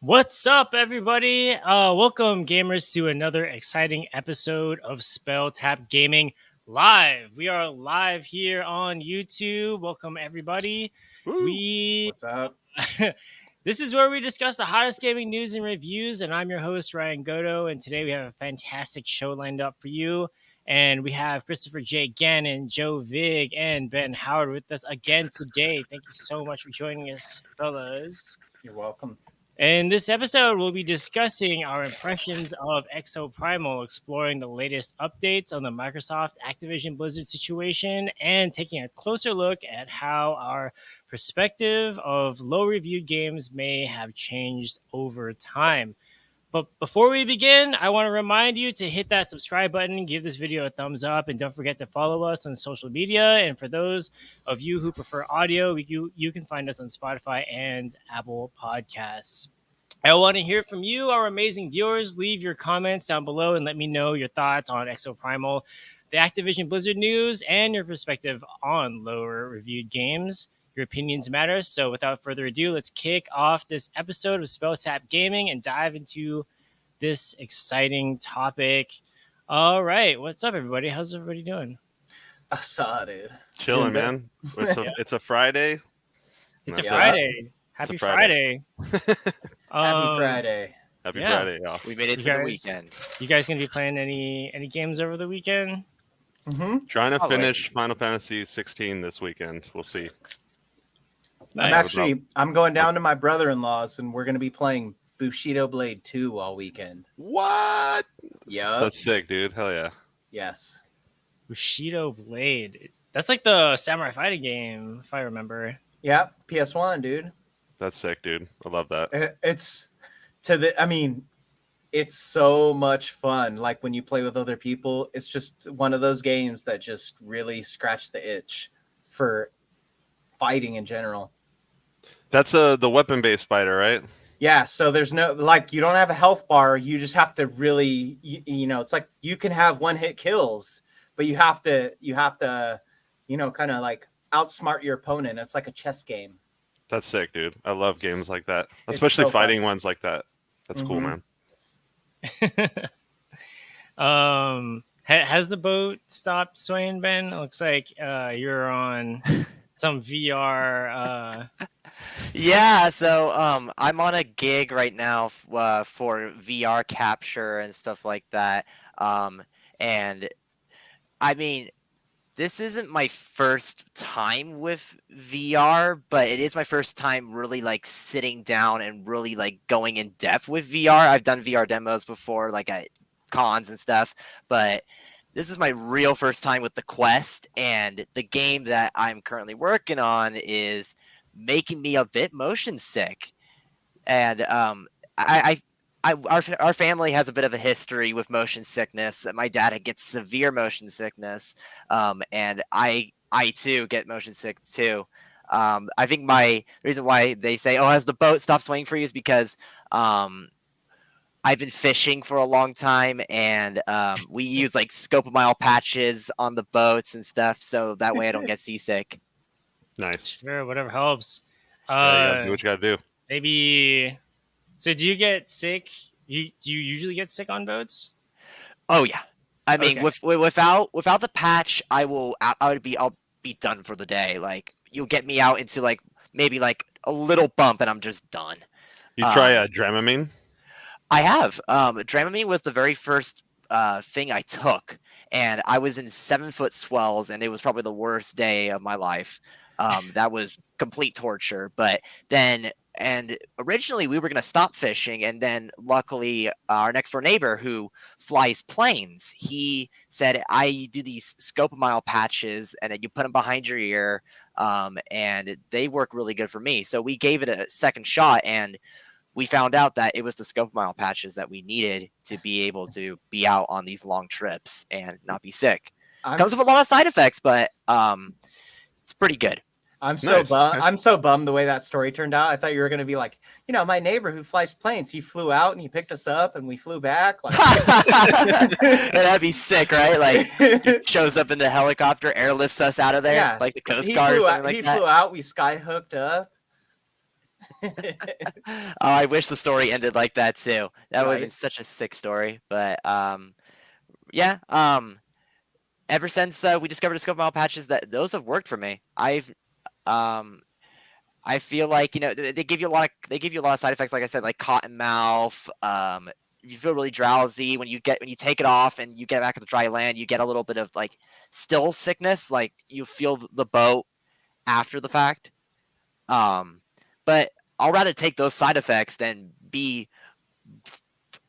What's up, everybody? Welcome, gamers, to another exciting episode of Spell Tap Gaming Live. We are live here on YouTube. Welcome, everybody. Woo. What's up? This is where we discuss the hottest gaming news and reviews, and I'm your host, Ryan Goto, and today we have a fantastic show lined up for you. And we have Christopher J. Gannon, Joe Vig, and Ben Howard with us again today. Thank you so much for joining us, fellas. You're welcome. In this episode, we'll be discussing our impressions of Exoprimal, exploring the latest updates on the Microsoft Activision Blizzard situation, and taking a closer look at how our perspective of low-reviewed games may have changed over time. But before we begin, I want to remind you to hit that subscribe button, give this video a thumbs up, and don't forget to follow us on social media. And for those of you who prefer audio, you can find us on Spotify and Apple Podcasts. I want to hear from you, our amazing viewers. Leave your comments down below and let me know your thoughts on Exoprimal, the Activision Blizzard news, and your perspective on lower reviewed games. Your opinions matter. So without further ado, let's kick off this episode of Spell Tap Gaming and dive into this exciting topic. All right. What's up, everybody? How's everybody doing? I saw it, dude. Chilling, man. It's a Friday. It's a Friday. Happy Friday. Happy Friday. Happy Friday, y'all. We made it to the weekend. You guys gonna be playing any games over the weekend? Mm-hmm. Trying to finish Final Fantasy 16 this weekend. We'll see. Nice. I'm going down to my brother-in-law's, and we're going to be playing Bushido Blade 2 all weekend. What? Yeah. That's sick, dude. Hell yeah. Yes. Bushido Blade. That's like the samurai fighting game, if I remember. Yeah, PS1, dude. That's sick, dude. I love that. It's so much fun. Like when you play with other people, it's just one of those games that just really scratch the itch for fighting in general. That's the weapon-based fighter, right? Yeah, so there's no, like, you don't have a health bar. You just have to really, it's like you can have one-hit kills, but you have to, kind of like outsmart your opponent. It's like a chess game. That's sick, dude. I love games like that, especially fighting ones like that. That's cool, man. Has the boat stopped swaying, Ben? It looks like you're on some VR. Yeah, so I'm on a gig right now for VR capture and stuff like that. And I mean, this isn't my first time with VR, but it is my first time really like sitting down and really like going in depth with VR. I've done VR demos before, like at cons and stuff, but this is my real first time with the Quest, and the game that I'm currently working on is making me a bit motion sick. And our family has a bit of a history with motion sickness. My dad gets severe motion sickness, and I too get motion sick too. I think the reason why they say, "Oh, has the boat stopped swaying for you?" is because I've been fishing for a long time, and we use like Scopamile patches on the boats and stuff, so that way I don't get seasick. Nice. Sure, whatever helps. You gotta do what you gotta do. Maybe. So, do you get sick? Do you usually get sick on boats? Oh yeah. I mean, Okay. without the patch, I'll be done for the day. Like, you'll get me out into like maybe like a little bump, and I'm just done. You try Dramamine? I have. Dramamine was the very first thing I took, and I was in 7-foot swells, and it was probably the worst day of my life. That was complete torture. But then, and originally we were going to stop fishing, and then luckily our next door neighbor who flies planes, he said, I do these Scopamile patches, and then you put them behind your ear, and they work really good for me. So we gave it a second shot, and we found out that it was the Scopamile patches that we needed to be able to be out on these long trips and not be sick. Comes with a lot of side effects, but it's pretty good. I'm so bummed the way that story turned out. I thought you were going to be like, my neighbor who flies planes, he flew out and he picked us up and we flew back. Like, that'd be sick, right? Like, he shows up in the helicopter, airlifts us out of there, like the Coast Guard or something like that. He flew out, we sky hooked up. Oh, I wish the story ended like that too. That would have been Right. such a sick story. But yeah. Ever since we discovered the scope mile patches, that those have worked for me. Um, I feel like they give you a lot of side effects. Like I said, like cotton mouth. You feel really drowsy when you take it off and you get back at the dry land. You get a little bit of like still sickness, like you feel the boat after the fact. But I'll rather take those side effects than be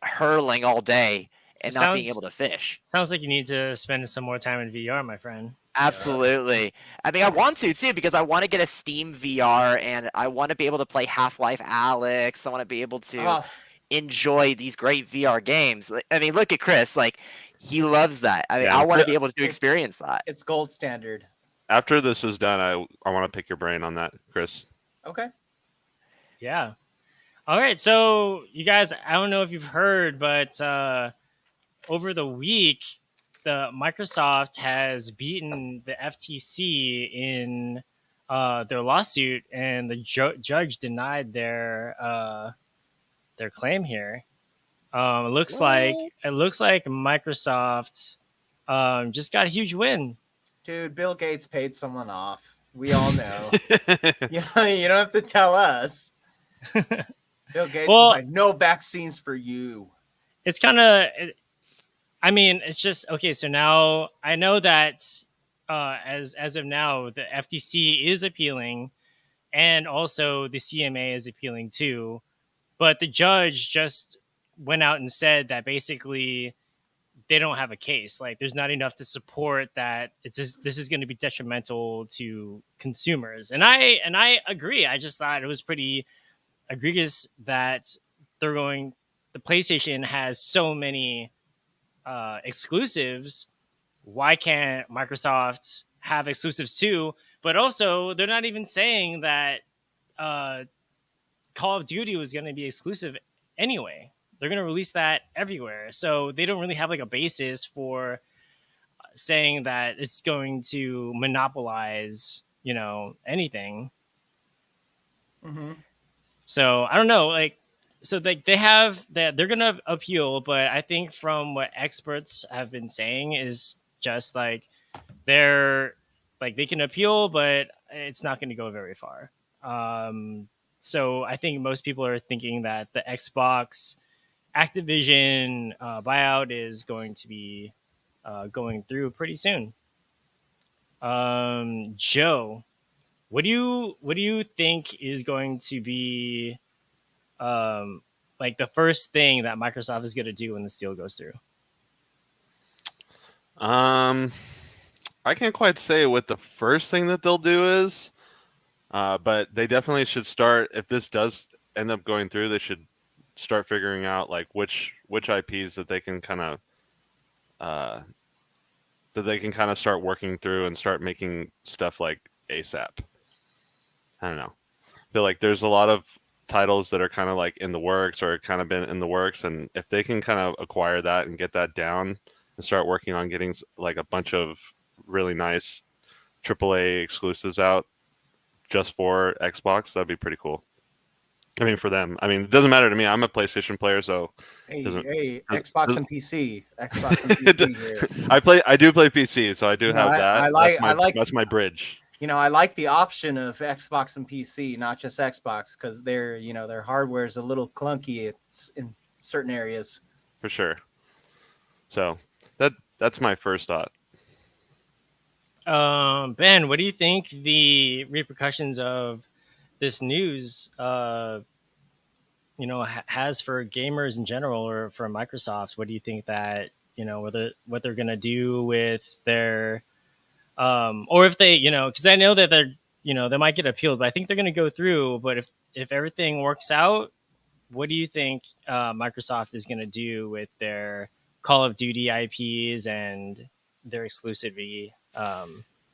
hurling all day and It not being sounds able to fish. sounds like you need to spend some more time in VR, my friend. Absolutely. I mean, I want to too because I want to get a Steam VR and I want to be able to play Half-Life Alyx. I want to be able to Oh, enjoy these great VR games. I mean, look at Chris. Like, he loves that. I mean, Yeah. I want to be able to It's- experience that. it's gold standard. After this is done, I want to pick your brain on that, Chris. Okay. Yeah. All right. So you guys, I don't know if you've heard, but over the week, the Microsoft has beaten the FTC in their lawsuit, and the judge denied their claim here. It looks like Microsoft just got a huge win. Dude, Bill Gates paid someone off. We all know. you don't have to tell us. Bill Gates Well- was like, no vaccines for you. It's kind of, I mean, it's just okay. So now I know that as of now, the FTC is appealing, and also the CMA is appealing too. But the judge just went out and said that basically they don't have a case. Like, there's not enough to support that this is going to be detrimental to consumers. And I agree. I just thought it was pretty egregious that the PlayStation has so many exclusives. Why can't Microsoft have exclusives too? But also, they're not even saying that Call of Duty was going to be exclusive anyway. They're going to release that everywhere. So they don't really have like a basis for saying that it's going to monopolize, anything. Mm-hmm. So I don't know, like, so they have that they're gonna appeal, but I think from what experts have been saying is just like they're like they can appeal, but it's not going to go very far. So I think most people are thinking that the Xbox Activision buyout is going to be going through pretty soon. Joe, what do you think is going to be like the first thing that Microsoft is going to do when this deal goes through? I can't quite say what the first thing that they'll do is, but they definitely should start. If this does end up going through, they should start figuring out like which IPs that they can kind of start working through and start making stuff like ASAP. I don't know. I feel like there's a lot of titles that are kind of like in the works or kind of been in the works, and if they can kind of acquire that and get that down and start working on getting like a bunch of really nice AAA exclusives out just for Xbox, that'd be pretty cool. I mean, for them. I mean, it doesn't matter to me. I'm a PlayStation player, so Hey, Doesn't- Xbox and PC. Xbox and PC here. I do play PC, so I do have I- that. I like- That's my bridge. I like the option of Xbox and PC, not just Xbox, because their hardware is a little clunky. It's in certain areas. For sure. So that's my first thought. Ben, what do you think the repercussions of this news, has for gamers in general or for Microsoft? What do you think that what they're gonna do with their, or if they, because I know that they're, they might get appealed, but I think they're gonna go through. But if everything works out, what do you think Microsoft is gonna do with their Call of Duty IPs and their exclusivity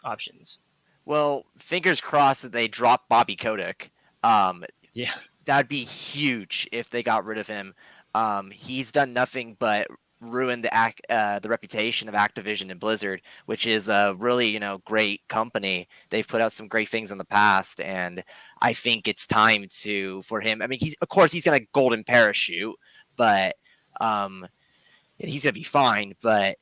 options? Well, fingers crossed that they drop Bobby Kotick. Yeah. That'd be huge if they got rid of him. He's done nothing but ruin the reputation of Activision and Blizzard, which is a really great company. They've put out some great things in the past, and I think it's time for him. I mean, he's gonna golden parachute, but he's gonna be fine. But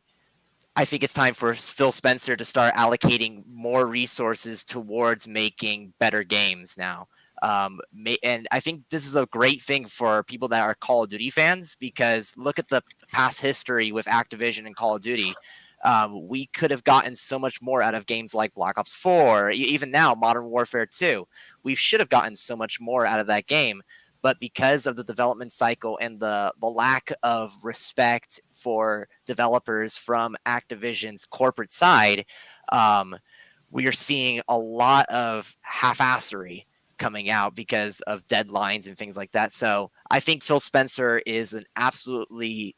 I think it's time for Phil Spencer to start allocating more resources towards making better games now. And I think this is a great thing for people that are Call of Duty fans, because look at the past history with Activision and Call of Duty. We could have gotten so much more out of games like Black Ops 4, even now Modern Warfare 2. We should have gotten so much more out of that game. But because of the development cycle and the lack of respect for developers from Activision's corporate side, we are seeing a lot of half-assery coming out because of deadlines and things like that. So I think Phil Spencer is an absolutely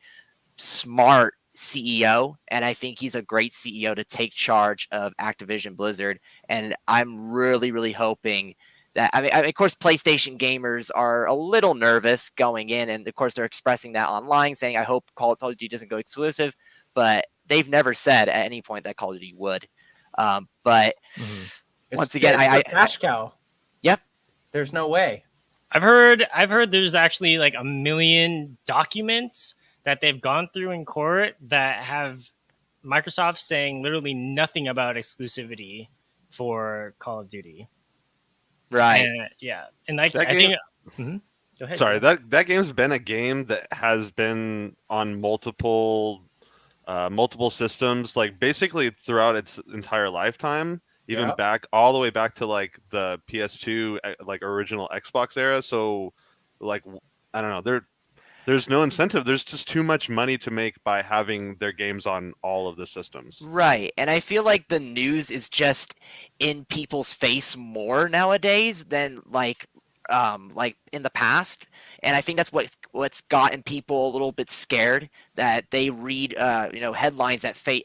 smart CEO, and I think he's a great CEO to take charge of Activision Blizzard. And I'm really, really hoping that, I mean, of course, PlayStation gamers are a little nervous going in, and of course, they're expressing that online, saying, I hope Call of Duty doesn't go exclusive, but they've never said at any point that Call of Duty would. But once again, I cash cow. Yep. There's no way. I've heard there's actually like 1 million documents that they've gone through in court that have Microsoft saying literally nothing about exclusivity for Call of Duty. Right. And, yeah. And like, That I game- think. Go ahead. Sorry, that game's been a game that has been on multiple systems, like basically throughout its entire lifetime, even back all the way back to like the PS2, like original Xbox era. So, like, I don't know, there's no incentive. There's just too much money to make by having their games on all of the systems. Right. And I feel like the news is just in people's face more nowadays than like in the past. And I think that's what's gotten people a little bit scared, that they read headlines they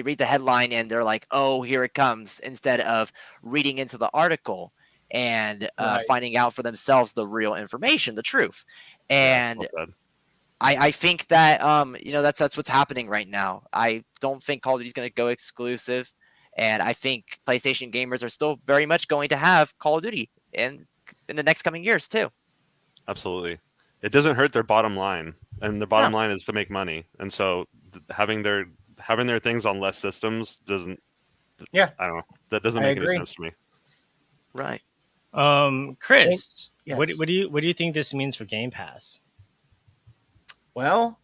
read the headline and they're like, oh, here it comes, instead of reading into the article and finding out for themselves the real information, the truth. And I think that that's what's happening right now. I don't think Call of Duty is going to go exclusive, and I think PlayStation gamers are still very much going to have Call of Duty in the next coming years too. Absolutely, it doesn't hurt their bottom line, and the bottom line is to make money. And so having their things on less systems doesn't. Yeah, I don't know. That doesn't make any sense to me. Right. Chris, Yes. what do you think this means for Game Pass? Well,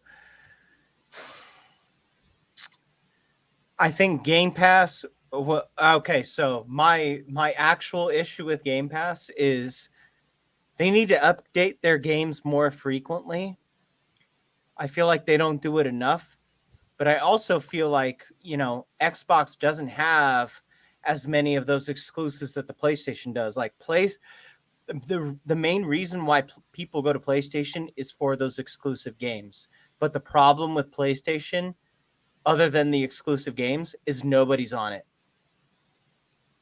I think Game Pass. Okay, so my actual issue with Game Pass is they need to update their games more frequently. I feel like they don't do it enough, but I also feel like Xbox doesn't have as many of those exclusives that the PlayStation does. Like the main reason why people go to PlayStation is for those exclusive games. But the problem with PlayStation, other than the exclusive games, is nobody's on it.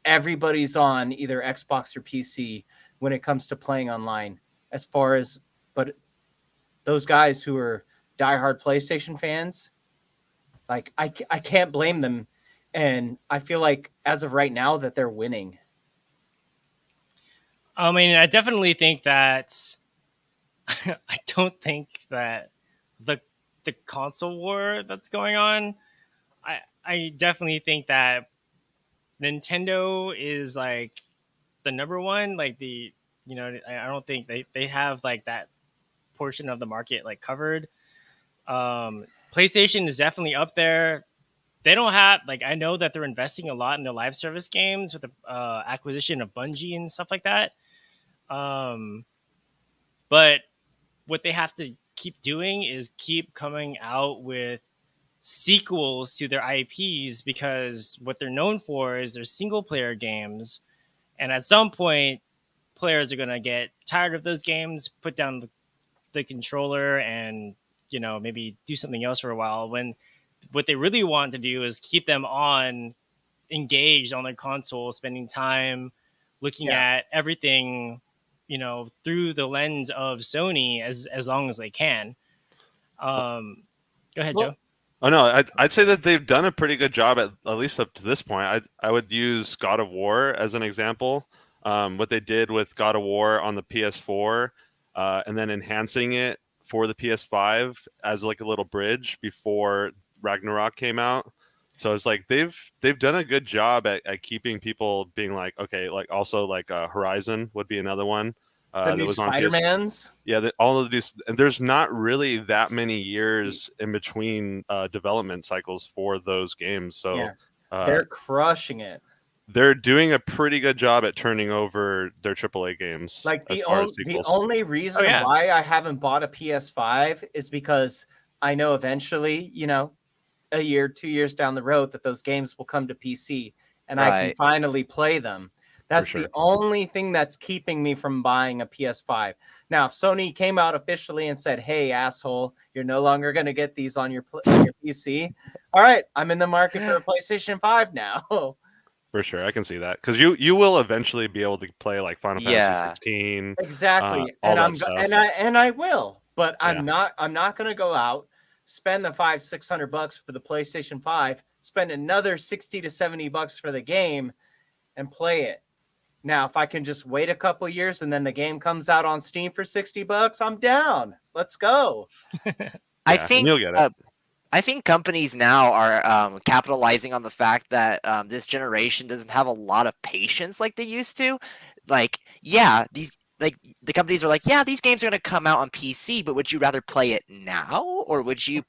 Everybody's on either Xbox or PC when it comes to playing online. But those guys who are diehard PlayStation fans, like I can't blame them. And I feel like as of right now that they're winning. I mean, I definitely think that I don't think that the console war that's going on, I definitely think that Nintendo is like the number one, like I don't think they have like that portion of the market like covered. PlayStation is definitely up there. They don't have, like, I know that they're investing a lot in their live service games with the acquisition of Bungie and stuff like that. But what they have to keep doing is keep coming out with sequels to their IPs, because what they're known for is their single player games. And at some point, players are going to get tired of those games, put down the controller, and, maybe do something else for a while, when what they really want to do is keep them engaged on their console, spending time looking at everything, through the lens of Sony as long as they can. Go ahead, Well, Joe. Oh no, I'd say that they've done a pretty good job at least up to this point. I would use God of War as an example. What they did with God of War on the PS4, and then enhancing it for the PS5 as like a little bridge before Ragnarok came out. So it's like they've done a good job at keeping people being like, okay, like also like Horizon would be another one the that new was on PS. Spider-Mans. Yeah, all of these, and there's not really that many years in between development cycles for those games, so Yeah, uh, they're crushing it. they're doing a pretty good job at turning over their AAA games Like as far as the sequels. only reason yeah. why I haven't bought a PS5 is because I know eventually, a year, 2 years down the road, that those games will come to PC and I can Right. finally play them. That's sure. the only thing that's keeping me from buying a PS5. Now, if Sony came out officially and said, "Hey, asshole, you're no longer going to get these on your PC," all right, I'm in the market for a PlayStation 5 now. For sure, I can see that because you will eventually be able to play like Final Fantasy Yeah. 16, Exactly, all and that stuff. I will, but Yeah. I'm not going to go out, spend the $500-600 for the PlayStation 5, spend another $60 to $70 for the game, and play it. Now, if I can just wait a couple years and then the game comes out on Steam for $60, I'm down. Let's go. I Yeah, and think you'll get it. I think companies now are capitalizing on the fact that this generation doesn't have a lot of patience like they used to. Like, yeah, the companies are like, yeah, these games are going to come out on PC, but would you rather play it now, or would you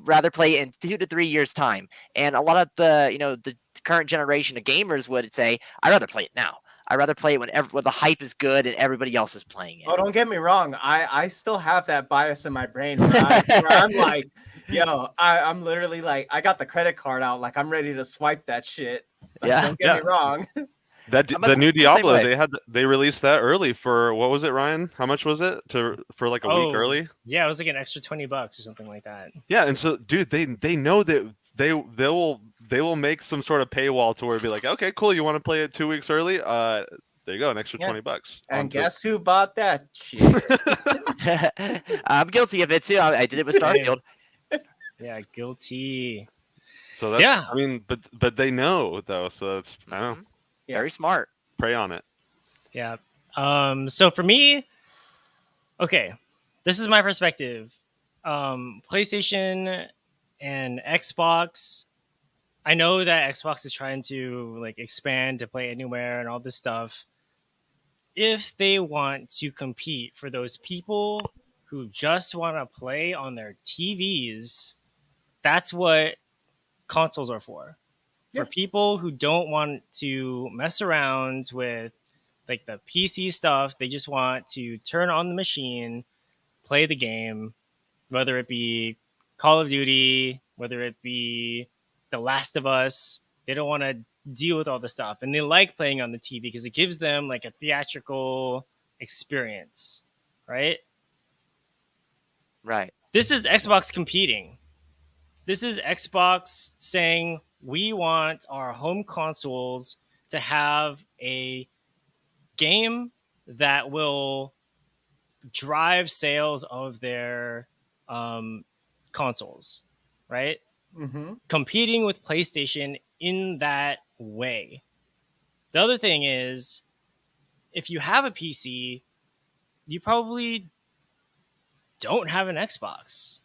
rather play it in 2 to 3 years time? And a lot of the current generation of gamers would say, I'd rather play it now. I'd rather play it when the hype is good and everybody else is playing it. Oh, don't get me wrong. I still have that bias in my brain where I'm like, yo, I'm literally like, I got the credit card out, like I'm ready to swipe that shit. Like, Yeah. don't get me wrong. The new I'm the same Diablo, way. they released that early for what was it, Ryan? How much was it for like a week early? Yeah, it was like an extra $20 or something like that. Yeah, and so dude, they know that they will make some sort of paywall to where it'd be like, okay, cool, you want to play it 2 weeks early? There you go, an extra Yeah. $20. And guess who bought that shit? I'm guilty of it too. I did it with Starfield. Yeah, guilty. So that's, Yeah. I mean, but they know though, so that's I don't know, Yeah. Very smart. prey on it. Yeah. So for me, okay, this is my perspective. PlayStation and Xbox. I know that Xbox is trying to like expand to play anywhere and all this stuff. If they want to compete for those people who just want to play on their TVs, that's what consoles are for. Yeah. For people who don't want to mess around with like the PC stuff, they just want to turn on the machine, play the game, whether it be Call of Duty, whether it be The Last of Us. They don't want to deal with all the stuff, and they like playing on the TV because it gives them like a theatrical experience, right? Right. This is Xbox competing. This is Xbox saying we want our home consoles to have a game that will drive sales of their consoles, right? Mm-hmm. Competing with PlayStation in that way. The other thing is, if you have a PC, you probably don't have an Xbox,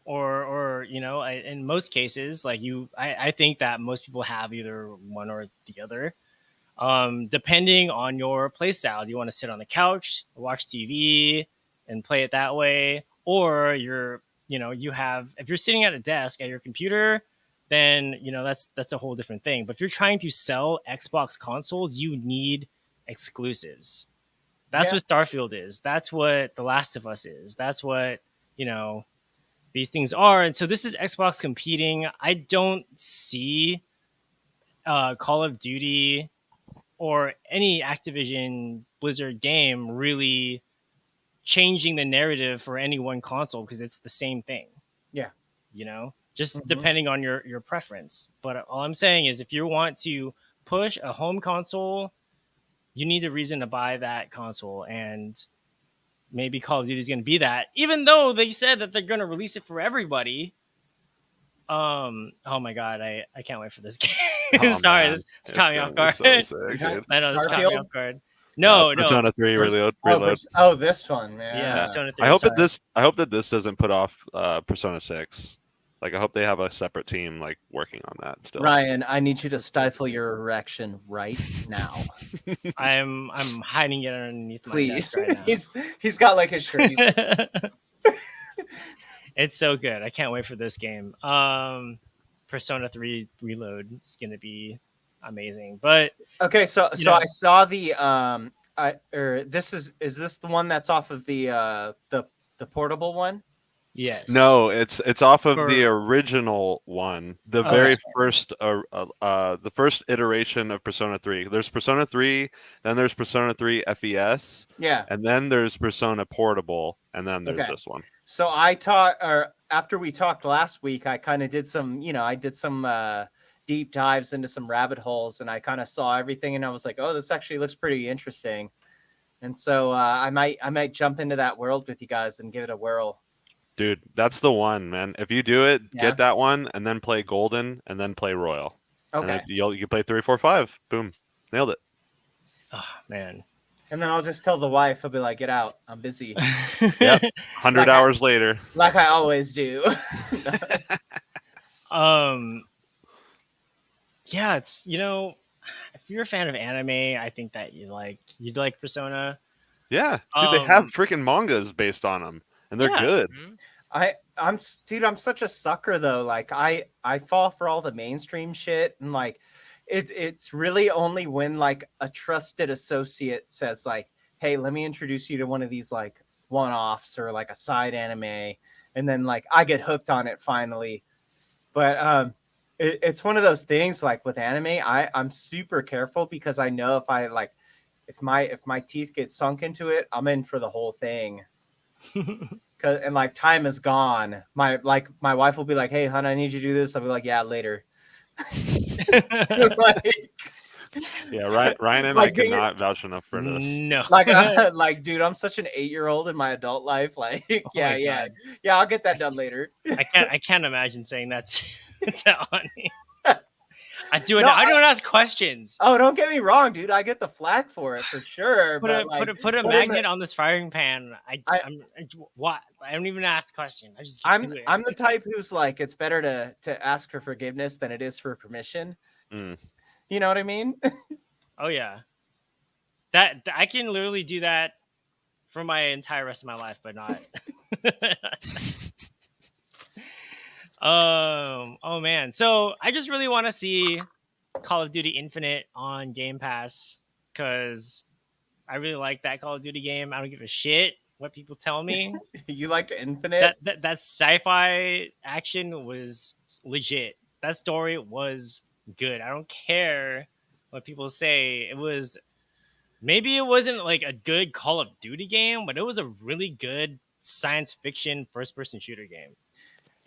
or in most cases, like I think that most people have either one or the other. Depending on your play style, do you want to sit on the couch, watch TV, and play it that way, or if you're sitting at a desk at your computer, then that's a whole different thing. But if you're trying to sell Xbox consoles, you need exclusives. That's Yeah. what Starfield is. That's what The Last of Us is. That's what these things are. And so this is Xbox competing. I don't see Call of Duty or any Activision Blizzard game really changing the narrative for any one console because it's the same thing. Yeah. Just Mhm. depending on your preference. But all I'm saying is if you want to push a home console, you need a reason to buy that console, and maybe Call of Duty is going to be that. Even though they said that they're going to release it for everybody, Oh my god, I can't wait for this game. Oh, Sorry, man. this it's It's caught me off gonna be guard. so sick, Yeah. dude. I know this caught me Starfield? off guard. No, Persona 3 Pers- reload. this one, Yeah, yeah. Persona 3. I hope sorry. I hope that this doesn't put off Persona 6. Like I hope they have a separate team like working on that still. Ryan, I need you to stifle your erection right now. I'm hiding it underneath my Please. desk right now. he's got like his shirt. It's so good. I can't wait for this game. Persona 3 Reload is gonna be amazing. But Okay, so You know- I saw the this is this the one that's off of the portable one? yes. No, it's off of For- the original one, the Oh, very that's first the first iteration of Persona 3. There's Persona 3, then there's Persona 3 FES, Yeah. and then there's Persona Portable, and then there's Okay. this one. So I taught, or after we talked last week, I kind of did some, I did some deep dives into some rabbit holes, and I kind of saw everything, and I was like, oh, this actually looks pretty interesting. And so I might jump into that world with you guys and give it a whirl. Dude, that's the one, man. If you do it, Yeah. get that one, and then play Golden, and then play Royal. And Okay. then you can play 3, 4, 5. Boom, nailed it. Oh man. And then I'll just tell the wife, I'll be like, get out, I'm busy, Yep. 100 Like hours later. like I always do. Yeah, it's if you're a fan of anime, I think that you'd like Persona. Yeah, dude, they have Um, freaking mangas based on them, and they're Yeah. good. I'm such a sucker though. Like I fall for all the mainstream shit, and like it's really only when like a trusted associate says like, hey, let me introduce you to one of these like one-offs or like a side anime, and then like I get hooked on it finally. But it's one of those things like with anime, I'm super careful because I know if my teeth get sunk into it, I'm in for the whole thing. And like time is gone. My wife will be like, "Hey, hon, I need you to do this." I'll be like, "Yeah, later." like, Yeah, Ryan and Like, I cannot vouch enough for this. No. like, dude, I'm such an 8-year-old in my adult life. Like, Oh yeah, my yeah, God. yeah. I'll get that done later. I can't imagine saying that's that funny. I No, don't ask questions. Oh, don't get me wrong, dude. I get the flack for it for sure. Put but a like, put a but in magnet on this firing pan. What? I don't even ask the question. I just do it. I'm the type who's like, it's better to ask for forgiveness than it is for permission. Mm. You know what I mean? Oh yeah. That I can literally do that for my entire rest of my life, but not. Oh man. So I just really want to see Call of Duty Infinite on Game Pass because I really like that Call of Duty game. I don't give a shit what people tell me. You like Infinite? that sci-fi action was legit. That story was good. I don't care what people say. It was maybe it wasn't like a good Call of Duty game, but it was a really good science fiction first-person shooter game,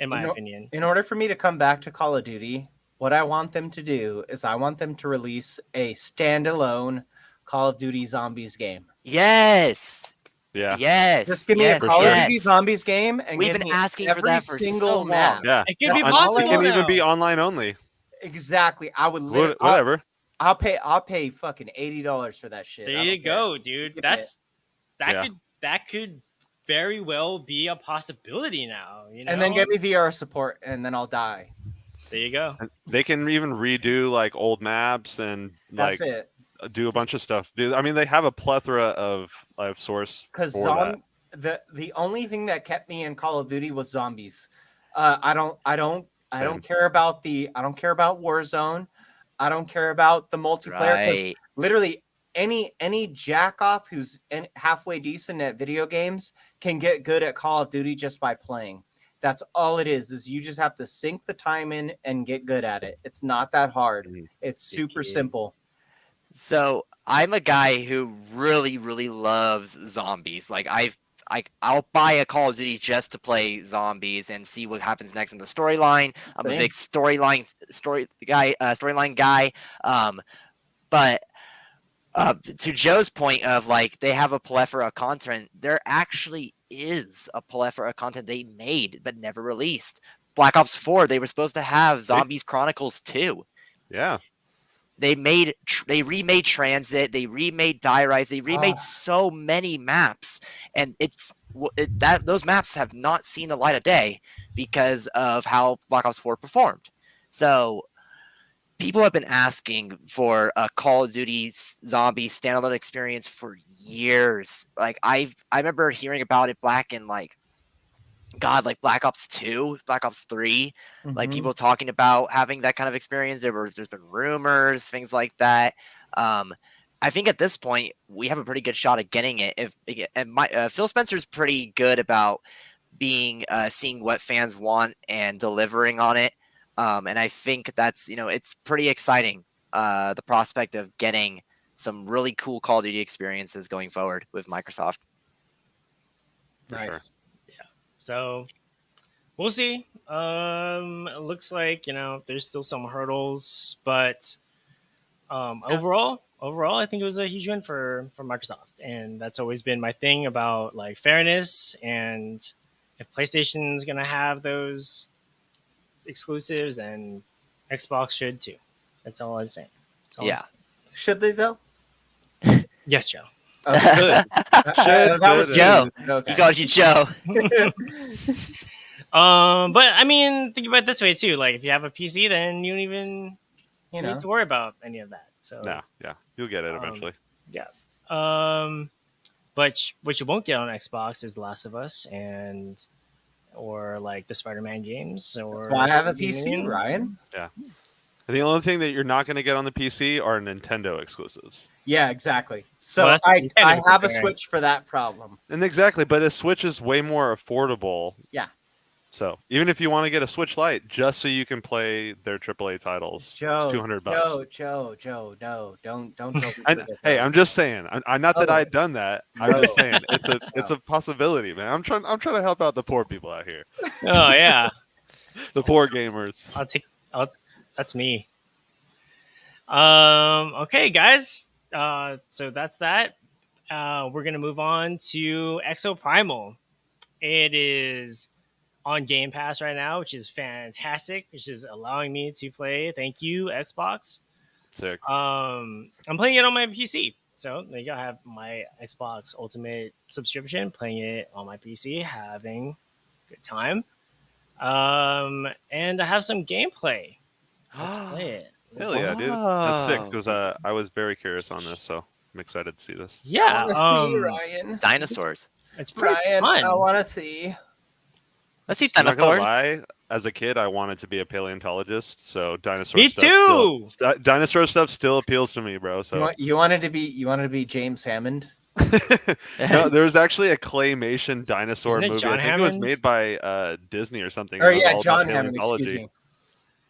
in my opinion. In order for me to come back to Call of Duty, what I want them to do is I want them to release a standalone Call of Duty Zombies game. Yes. Yeah. Yes. Just give me yes, a Call yes. of Duty Zombies game, and We've give been me asking for every that for single so map. long. Yeah. It could be That's possible. It can even now. be online only. Exactly. I would literally, Whatever. I'll pay fucking $80 for that shit. There I you don't care. go, dude. Give Yeah. That could very well be a possibility now. You know, And then get me VR support, and then I'll die. there you go. And they can even redo like old maps and That's like it. do a bunch of stuff. Dude, I mean, they have a plethora of source Because for that. the only thing that kept me in Call of Duty was zombies. I don't Same. care about Warzone. I don't care about the multiplayer. 'Cause Right. literally any jack off who's halfway decent at video games can get good at Call of Duty just by playing. That's all it is you just have to sink the time in and get good at it. It's not that hard. Mhm. It's super kid. simple. So I'm a guy who really, really loves zombies. Like I'll buy a Call of Duty just to play zombies and see what happens next in the storyline. I'm a Same. big storyline guy. But to Joe's point of like they have a plethora of content, there actually is a plethora of content they made but never released. Black Ops 4, they were supposed to have Zombies Chronicles 2. Yeah. They remade Transit, they remade Die Rise, they remade so many maps, and those maps have not seen the light of day because of how Black Ops 4 performed. So people have been asking for a Call of Duty zombie standalone experience for years. Like I remember hearing about it back in like Black Ops 2, Black Ops 3, like people talking about having that kind of experience. There's been rumors, things like that. I think at this point we have a pretty good shot at getting it. Phil Spencer's pretty good about seeing what fans want and delivering on it. And I think that's, it's pretty exciting. The prospect of getting some really cool Call of Duty experiences going forward with Microsoft. For sure. So we'll see. It looks like, there's still some hurdles, but overall, I think it was a huge win for Microsoft. And that's always been my thing about like fairness. And if PlayStation's going to have those exclusives, and Xbox should too. That's all I'm saying. Should they though? Yes, Joe. That was Joe. Okay. He got you, Joe. But I mean, think about it this way too. Like, if you have a PC, then you don't even need to worry about any of that. So yeah, you'll get it eventually. But what you won't get on Xbox is The Last of Us or like the Spider-Man games. Or that's why I have a PC, Ryan. Yeah. The only thing that you're not going to get on the PC are Nintendo exclusives. Yeah, exactly. So I have a Switch for that problem. And exactly, but a Switch is way more affordable. Yeah. So even if you want to get a Switch Lite, just so you can play their AAA titles, Joe, it's $200. Joe, no, don't. Hey, I'm just saying. I'm not that I'd done that. I'm just saying it's a possibility, man. I'm trying to help out the poor people out here. Oh yeah, the poor gamers. That's me. Okay, guys. So that's that. We're gonna move on to Exoprimal. It is on Game Pass right now, which is fantastic, which is allowing me to play. Thank you, Xbox. Sick. I'm playing it on my PC. So there you go. I have my Xbox Ultimate subscription, playing it on my PC, having a good time. And I have some gameplay. Let's play it. Hell yeah, dude. That's sick, because I was very curious on this, so I'm excited to see this. Yeah. I want to see, Ryan. Dinosaurs. It's pretty Ryan, fun. I want to see. Let's see I'm not gonna dinosaurs. lie, as a kid, I wanted to be a paleontologist, so dinosaur Me stuff too! dinosaur stuff still appeals to me, bro. So You wanted to be James Hammond? no, there was actually a claymation dinosaur Isn't it movie. John I think it was Hammond? made by Disney or something. Or It was yeah, all John about Hammond. Excuse paleontology. me.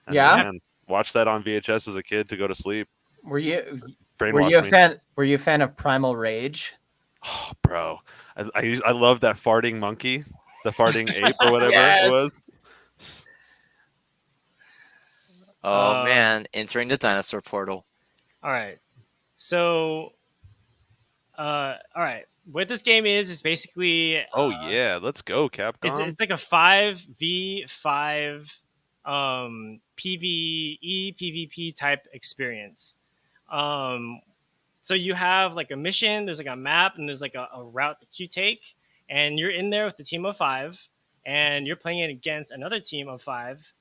And, Yeah? man, watched that on VHS as a kid to go to sleep. Were you Brainwashed a me. fan? Were you a fan of Primal Rage? Oh, bro, I love that farting monkey, the farting ape or whatever Yes. it was. Oh man, entering the dinosaur portal. All right. So, all right. What this game is basically. Oh yeah, let's go, Capcom. It's like a 5v5 PvE PvP type experience. So you have like a mission, there's like a map, and there's like a route that you take, and you're in there with a team of 5, and you're playing it against another team of 5.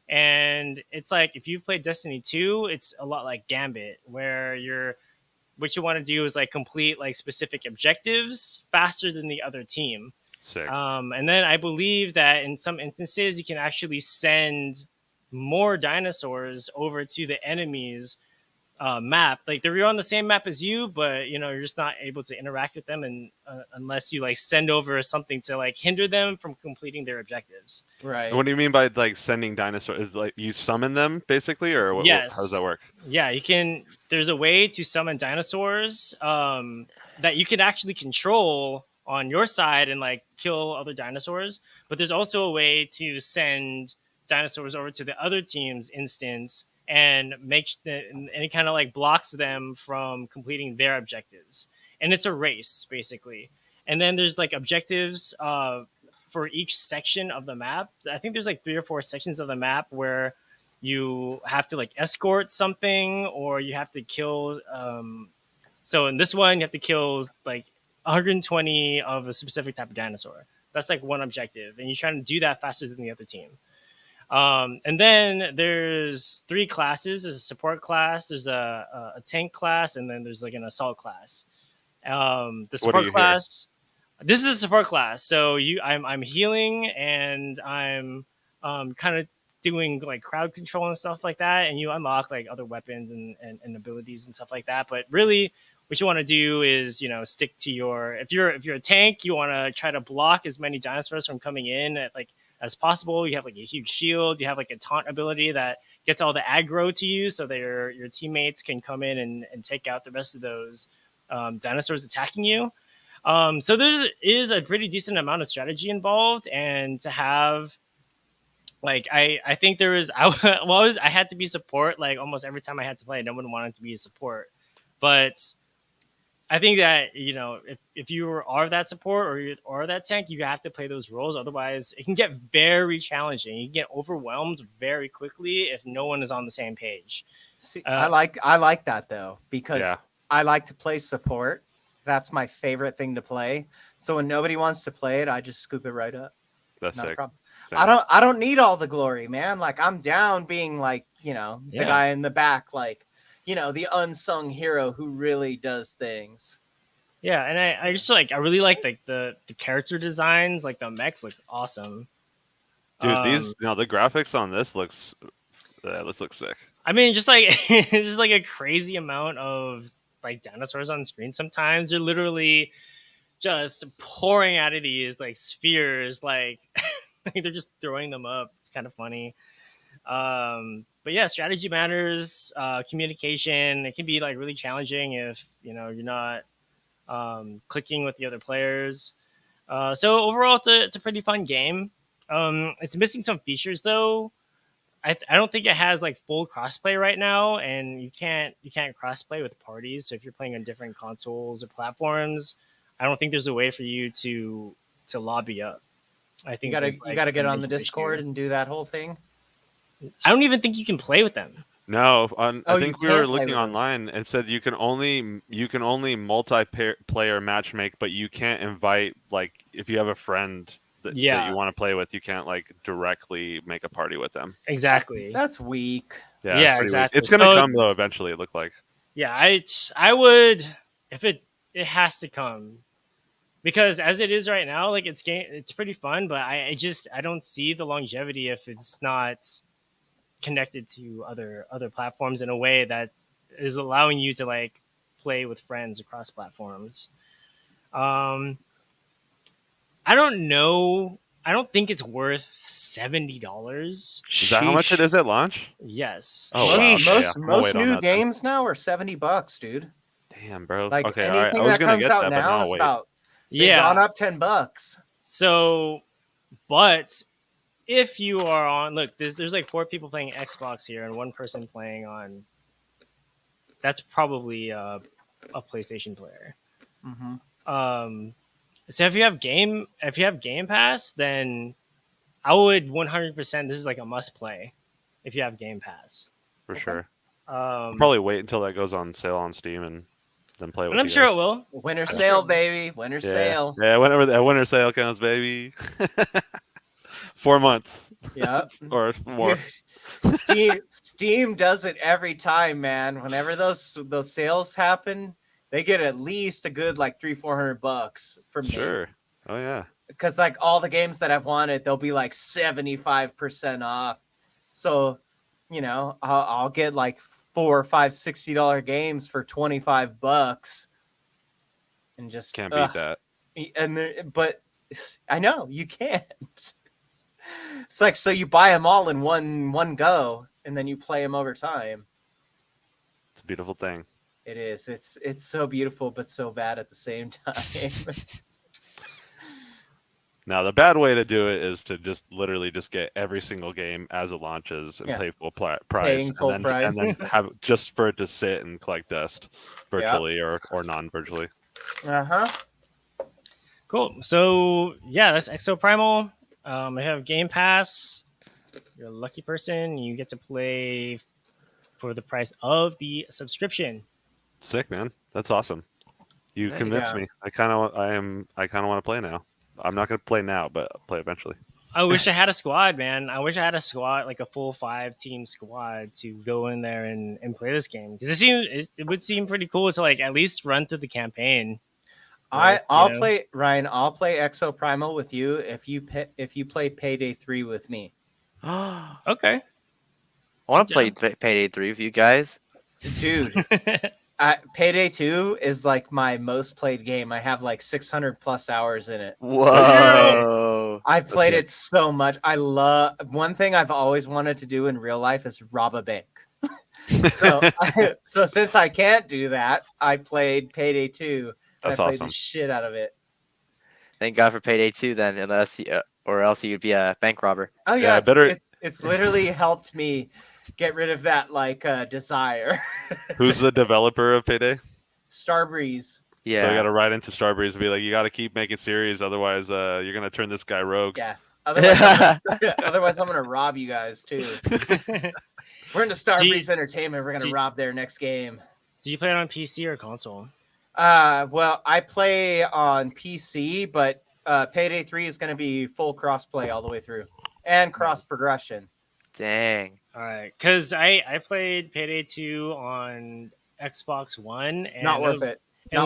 And it's like, if you've played Destiny 2, it's a lot like Gambit, where what you want to do is like complete like specific objectives faster than the other team. Sick. And then I believe that in some instances you can actually send more dinosaurs over to the enemy's map. Like they're on the same map as you, but you're just not able to interact with them, and unless you like send over something to like hinder them from completing their objectives. Right. What do you mean by like sending dinosaurs? Is like you summon them basically, or Yes. how does that work? Yeah, you can. There's a way to summon dinosaurs that you can actually control on your side and like kill other dinosaurs. But there's also a way to send dinosaurs over to the other team's instance and and it kind of like blocks them from completing their objectives. And it's a race basically. And then there's like objectives for each section of the map. I think there's like 3 or 4 sections of the map where you have to like escort something, or you have to kill. So in this one, you have to kill like 120 of a specific type of dinosaur. That's like one objective, and you're trying to do that faster than the other team. And then there's 3 classes. There's a support class, there's a tank class, and then there's like an assault class. The support class. This is a support class, so I'm healing, and I'm kind of doing like crowd control and stuff like that, and you unlock like other weapons and abilities and stuff like that. But really, what you want to do is stick to your if you're a tank, you want to try to block as many dinosaurs from coming in as possible. You have like a huge shield. You have like a taunt ability that gets all the aggro to you, so that your teammates can come in and take out the rest of those dinosaurs attacking you. So there is a pretty decent amount of strategy involved, and to have like I think there was I had to be support like almost every time I had to play. No one wanted to be a support, but I think that if you are that support or that tank, you have to play those roles. Otherwise, it can get very challenging. You can get overwhelmed very quickly if no one is on the same page. See, I like that though, because I like to play support. That's my favorite thing to play. So when nobody wants to play it, I just scoop it right up. That's Not a sick. problem. Same. I don't need all the glory, man. Like I'm down being like, the guy in the back, like, the unsung hero who really does things. Yeah, and I just I really like the character designs, like the mechs look awesome. Dude, the graphics on this looks sick. I mean, just like just like a crazy amount of like dinosaurs on screen. Sometimes they're literally just pouring out of these like spheres, like they're just throwing them up. It's kind of funny. But yeah, strategy matters. Communication, it can be like really challenging if you're not clicking with the other players. So overall, it's a pretty fun game. It's missing some features though. I don't think it has like full crossplay right now, and you can't crossplay with parties. So if you're playing on different consoles or platforms, I don't think there's a way for you to lobby up. I think you gotta get on the Discord and do that whole thing. I don't even think you can play with them. No, I think we were looking online and said you can only multiplayer matchmake, but you can't invite, like, if you have a friend that you want to play with, you can't like directly make a party with them. Exactly. That's weak. Yeah, exactly. Weak. It's gonna come though eventually. It looked like. Yeah, I would, if it has to come, because as it is right now, like it's pretty fun, but I don't see the longevity if it's not connected to other platforms in a way that is allowing you to like play with friends across platforms. I don't know. I don't think it's worth $70. Is that how much it is at launch? Yes. Oh, wow. Most new games now are $70, dude. Damn, bro. Like okay, all right. anything I was that gonna comes get out that, now is about gone up $10. So, but if you are on, look, there's like 4 people playing Xbox here and 1 person playing on. That's probably a PlayStation player. Mm-hmm. So if you have Game Pass, then I would 100%. This is like a must play if you have Game Pass. For sure. I'll probably wait until that goes on sale on Steam and then play with it. And I'm sure it will. Winter sale, baby. Winter sale. Yeah, whenever that winter sale comes, baby. 4 months. Yeah. Or more. Steam does it every time, man. Whenever those sales happen, they get at least a good like $300-400 from me. Sure. Oh yeah. Because like all the games that I've wanted, they'll be like 75% off. So, I'll get like $4 or $5 $60 games for $25, and just can't beat that. But I know you can't. It's like, so you buy them all in one go, and then you play them over time. It's a beautiful thing. It is. It's so beautiful, but so bad at the same time. Now, the bad way to do it is to literally get every single game as it launches and pay full price. And then have just for it to sit and collect dust virtually or non-virtually. Uh-huh. Cool. So yeah, that's Exoprimal. I have Game Pass. You're a lucky person. You get to play for the price of the subscription. Sick, man. That's awesome. You Nice. convinced Yeah. me. I kind of want to play now. I'm not going to play now, but I'll play eventually. I wish I had a squad, man. I wish I had a squad, like a full 5-team squad, to go in there and play this game. Because it would seem pretty cool to like at least run through the campaign. I'll play Ryan. I'll play Exoprimal with you if you play Payday 3 with me. I Okay. want to play Payday 3 with you guys. Dude, Payday 2 is like my most played game. I have like 600 plus hours in it. Whoa. I've played sick. it so much. I love one thing I've always wanted to do in real life is rob a bank. so since I can't do that, I played Payday 2. And That's I played awesome. the shit out of it. Thank God for Payday 2 then, or else you'd be a bank robber. Oh yeah, Yeah, better- it's literally helped me get rid of that like desire. Who's the developer of Payday? Starbreeze. Yeah. So I got to write into Starbreeze and be like, you got to keep making series, otherwise you're going to turn this guy rogue. Yeah. Otherwise, I'm gonna rob you guys too. We're into Starbreeze Entertainment. We're gonna rob their next game. Do you play it on PC or console? Well, I play on PC, but Payday 3 is gonna be full crossplay all the way through and cross progression. Dang. All right, because I played Payday 2 on Xbox One, and Not worth it. It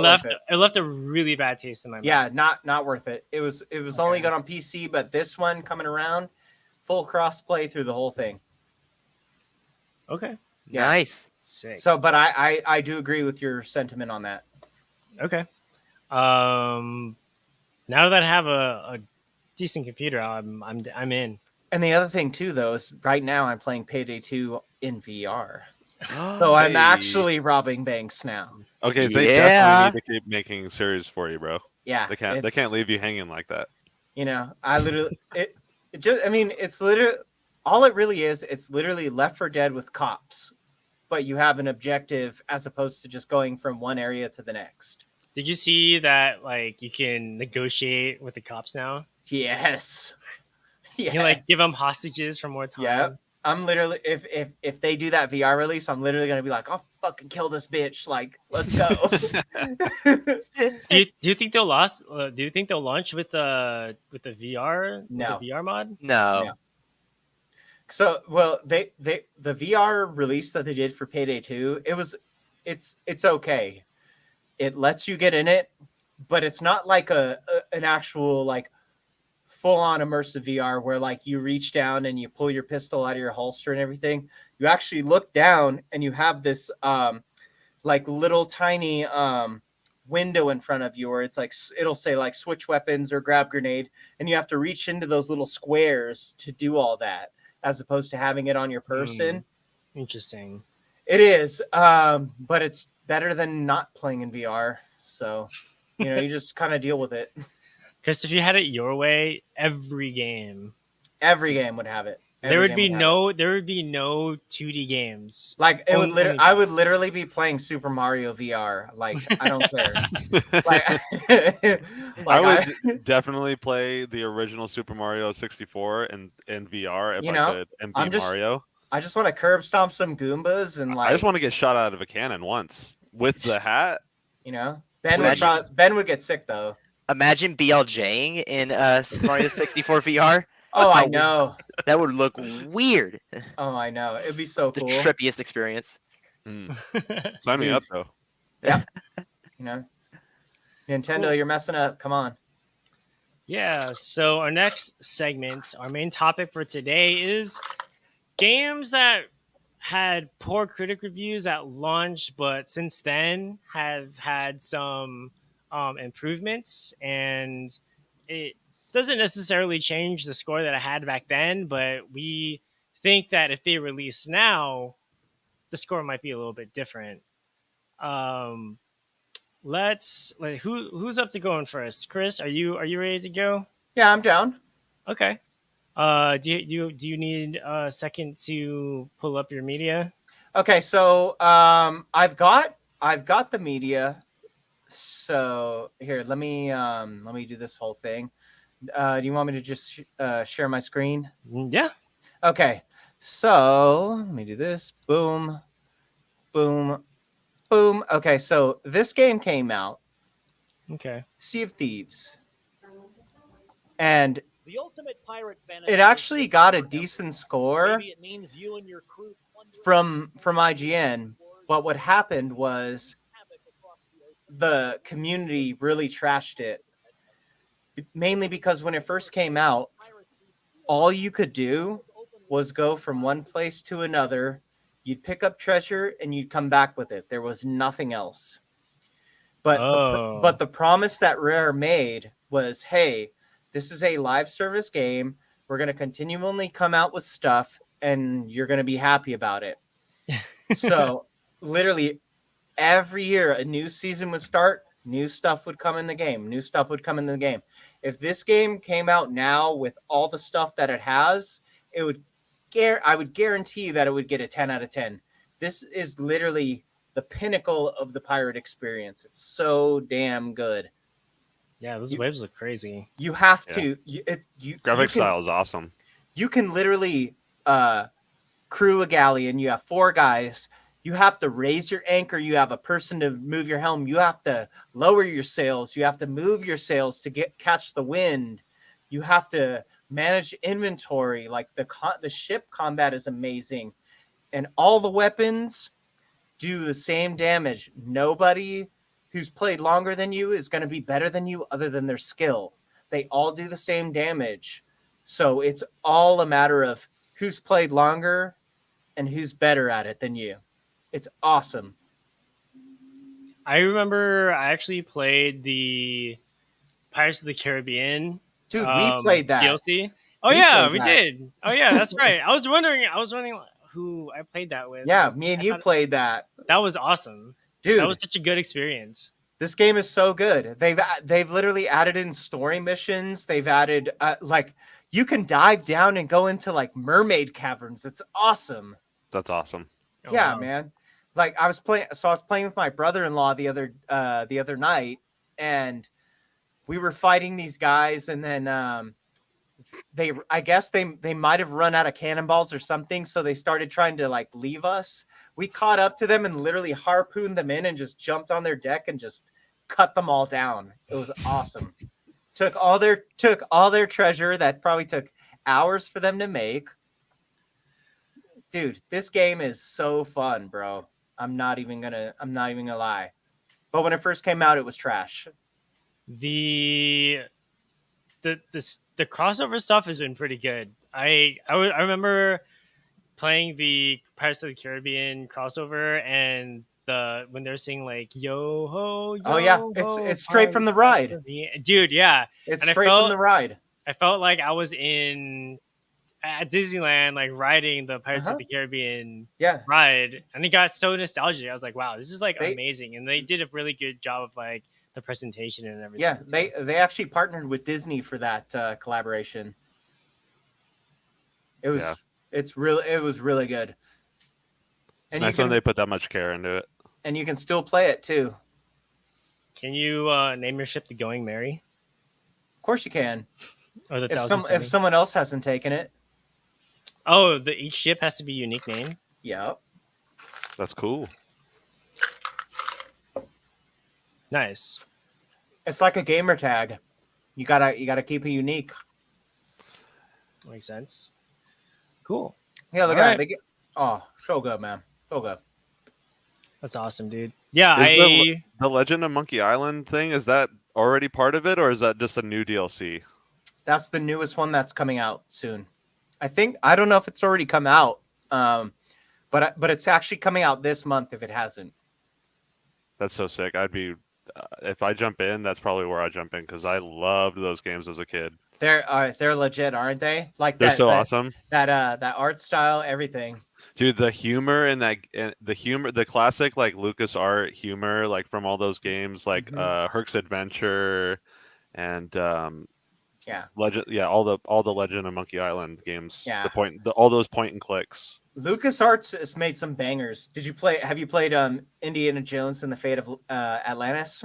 left a really bad taste in my mouth. Yeah, not worth it. It was only good on PC, but this one coming around, full crossplay through the whole thing. Okay. Yeah. Nice. Sick. So, but I do agree with your sentiment on that. Okay. Now that I have a decent computer, I'm in. And the other thing too, though, is right now I'm playing Payday 2 in VR. So I'm Hey. actually robbing banks now. Okay, they Yeah. definitely need to keep making series for you, bro. Yeah, They can't leave you hanging like that. You know, I literally it's literally all it really is. It's literally Left 4 Dead with cops, but you have an objective as opposed to just going from one area to the next. Did you see that? Like, you can negotiate with the cops now. Yes. You can, like, give them hostages for more time. Yeah. I'm literally if they do that VR release, I'm literally gonna be like, I'll fucking kill this bitch. Like, let's go. Do you think they'll launch with the VR? No. With the VR mod? No. No. So, well, the VR release that they did for Payday 2, it's okay. It lets you get in it, but it's not like an actual like full-on immersive VR where like you reach down and you pull your pistol out of your holster and everything. You actually look down and you have this like little tiny window in front of you where it's like it'll say like switch weapons or grab grenade, and you have to reach into those little squares to do all that, as opposed to having it on your person. Interesting. It is, but it's better than not playing in VR. So, you know, you just kind of deal with it. Chris, if you had it your way, every game would have it. there would be no 2D games. Like it would Only literally, I would games. literally be playing Super Mario VR. Like I don't care. Like, I would definitely play the original Super Mario 64 in VR if You I know, could and I'm beat just- Mario. I just want to curb stomp some Goombas and like I just want to get shot out of a cannon once with the hat. you know. Ben would get sick though. Imagine BLJing in Mario 64 VR. Oh, I know. That would look weird. Oh, I know. It'd be so The cool. trippiest experience. Mm. Sign me Dude. up though. You know, Nintendo, Cool. you're messing up. Come on. Yeah, so our next segment, our main topic for today is games that had poor critic reviews at launch, but since then have had some improvements, and it doesn't necessarily change the score that I had back then, but we think that if they release now, the score might be a little bit different. Who's up to going first? Chris, are you ready to go? Yeah, I'm down. Okay. Do you need a second to pull up your media? Okay, so I've got the media So here, let me do this whole thing. Do you want me to just share my screen? Yeah. Okay. So let me do this. Boom, boom, boom. Okay, so this game came out, Okay. Sea of Thieves, and The ultimate pirate fantasy it actually got a decent score Maybe it means you and your crew from IGN. But what happened was the community really trashed it, mainly because when it first came out, all you could do was go from one place to another. You'd pick up treasure and you'd come back with it. There was nothing else. But Oh. the promise that Rare made was, hey, this is a live service game. We're going to continually come out with stuff and you're going to be happy about it. So literally every year a new season would start, new stuff would come in the game, new stuff would come in the game. If this game came out now with all the stuff that it has, it would I would guarantee that it would get a 10 out of 10. This is literally the pinnacle of the pirate experience. It's so damn good. Yeah, those waves look crazy. You have Yeah. to Graphic style is awesome. You can literally crew a galleon. You have 4 guys. You have to raise your anchor. You have a person to move your helm. You have to lower your sails. You have to move your sails to catch the wind. You have to manage inventory. Like the ship combat is amazing, and all the weapons do the same damage. Nobody who's played longer than you is going to be better than you, other than their skill. They all do the same damage, so it's all a matter of who's played longer and who's better at it than you. It's awesome. I remember I actually played the Pirates of the Caribbean. Dude, we played that. DLC. Oh We yeah, played we that. did. Oh yeah, that's right. I was wondering who I played that with. Yeah, me and I you thought played that. that was awesome. Dude, That was such a good experience. this game is so good. They've literally added in story missions. They've added like you can dive down and go into like mermaid caverns. It's awesome. That's awesome. Oh, Yeah, wow. man. Like I was playing with my brother-in-law the other night, and we were fighting these guys, and then I guess they might have run out of cannonballs or something, so they started trying to like leave us. We caught up to them and literally harpooned them in and just jumped on their deck and just cut them all down. It was awesome. Took all their treasure that probably took hours for them to make. Dude, this game is so fun, bro. I'm not even gonna lie. But when it first came out, it was trash. The crossover stuff has been pretty good. I remember playing the Pirates of the Caribbean crossover and when they're saying like yo ho, yo Oh yeah, ho, it's straight from the ride. dude. Yeah, It's And I straight felt- from the ride. I felt like I was at Disneyland, like riding the Pirates Uh-huh. of the Caribbean Yeah. ride, and it got so nostalgic. I was like, wow, this is like They- amazing, and they did a really good job of like the presentation and everything. Yeah, they actually partnered with Disney for that collaboration. It was Yeah. it was really good. It's And nice you when can they put that much care into it. and you can still play it too. Can you name your ship the Going Merry Of course you can. or the If Thousand Sunny? someone else hasn't taken it. Oh, each ship has to be a unique name. Yep. That's cool. Nice. It's like a gamer tag. You gotta keep it unique. Makes sense. Cool. Yeah, look All at right. it. Oh, so good, man. So good. That's awesome, dude. Yeah, Is the Legend of Monkey Island thing, is that already part of it, or is that just a new DLC? That's the newest one that's coming out soon. I don't know if it's already come out, but it's actually coming out this month if it hasn't. That's so sick. I'd be if I jump in, that's probably where I jump in because I loved those games as a kid. They're legit, aren't they? Like They're that, so that, awesome, That art style, everything. dude. The humor and the classic like Lucas art humor, like from all those games, like Herc's Adventure, and Yeah. Legend. Yeah, all the Legend of Monkey Island games. Yeah. All those point and clicks. LucasArts has made some bangers. Have you played Indiana Jones and the Fate of Atlantis?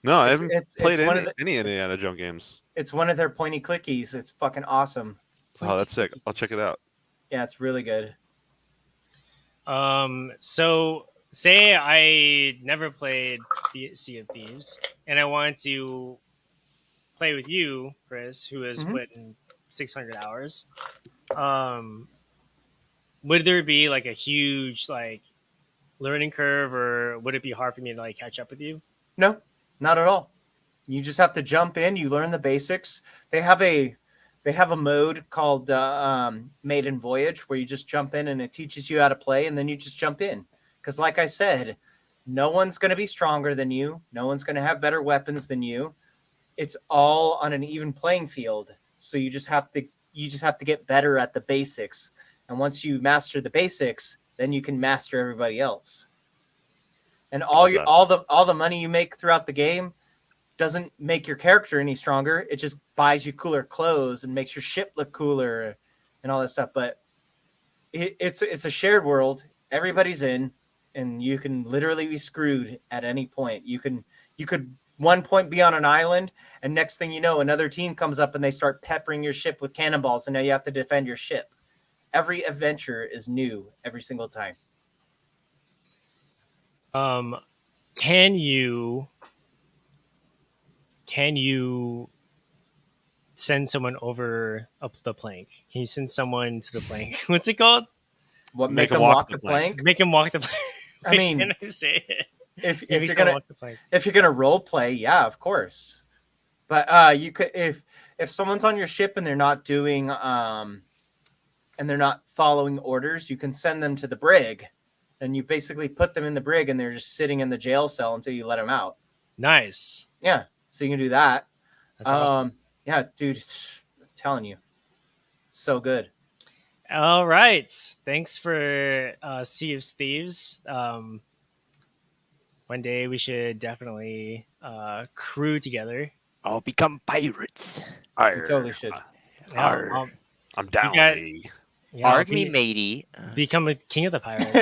No, I It's haven't it's played it's one of any Indiana Jones games. it's one of their pointy clickies. It's fucking awesome. Oh, that's sick. I'll check it out. Yeah, it's really good. So say I never played Sea of Thieves, and I wanted to play with you, Chris, who has Mhm. put in 600 hours. Um, would there be like a huge like learning curve, or would it be hard for me to like catch up with you? No, not at all. You just have to jump in. You learn the basics. They have a mode called Maiden Voyage where you just jump in and it teaches you how to play, and then you just jump in. Because, like I said, no one's going to be stronger than you. No one's going to have better weapons than you. It's all on an even playing field. So you just have to get better at the basics. And once you master the basics, then you can master everybody else. And all the money you make throughout the game doesn't make your character any stronger. It just buys you cooler clothes and makes your ship look cooler and all that stuff. But it's a shared world. Everybody's in, and you can literally be screwed at any point. You could one point be on an island, and next thing you know, another team comes up and they start peppering your ship with cannonballs, and now you have to defend your ship. Every adventure is new every single time. Can you send someone over up the plank? Can you send someone to the plank? What's it called? What make them walk the plank? Make them walk the plank. I Wait, mean, can I say it? if Make you're someone gonna walk the plank. if you're gonna role play, yeah, of course. But you could if someone's on your ship and they're not doing and they're not following orders, you can send them to the brig, and you basically put them in the brig, and they're just sitting in the jail cell until you let them out. Nice. Yeah, so you can do that. That's awesome. Yeah, dude, I'm telling you, so good. All right. Thanks for Sea of Thieves. One day we should definitely crew together. Oh, become pirates. You totally should. Yeah, I'm down. You got- me. yeah, I'll Arg me, matey. become a king of the pirates.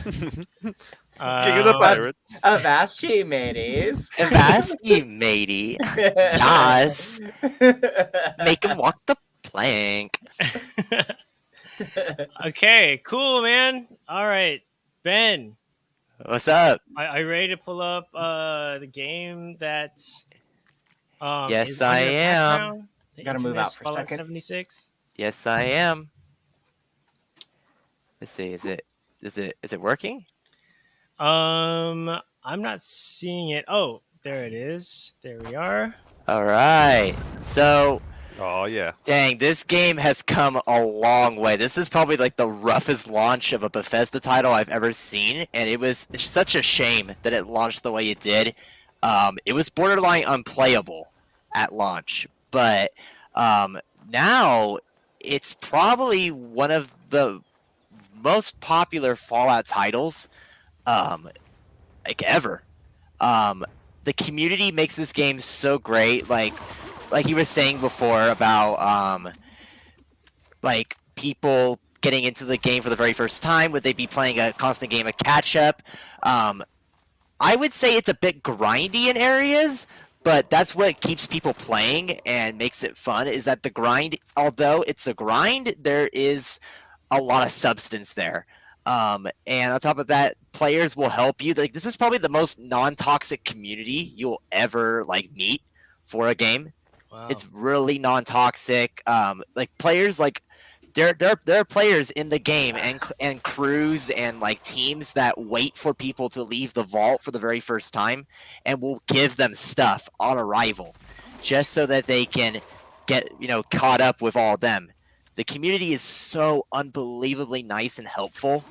King of the Pirates. Avast ye, mateys. Avast ye, matey. Yes. Make him walk the plank. Okay, cool, man. All right, Ben, What's up? are you ready to pull up the game that? Yes, is on I your am. background? The Gotta move infamous out for a Fallout second. 76. Yes, I am. Let's see. Is it working? I'm not seeing it. Oh, there it is. There we are. All right. So, Oh yeah. dang, this game has come a long way. This is probably like the roughest launch of a Bethesda title I've ever seen, and it's such a shame that it launched the way it did. It was borderline unplayable at launch, but now it's probably one of the most popular Fallout titles like ever. The community makes this game so great. Like you were saying before about like people getting into the game for the very first time. Would they be playing a constant game of catch up? I would say it's a bit grindy in areas, but that's what keeps people playing and makes it fun, is that the grind, although it's a grind, there is a lot of substance there. And on top of that, players will help you. Like, this is probably the most non-toxic community you'll ever like meet for a game. Wow. It's really non-toxic. Like players, like there are players in the game and crews and like teams that wait for people to leave the vault for the very first time, and will give them stuff on arrival, just so that they can get caught up with all of them. The community is so unbelievably nice and helpful,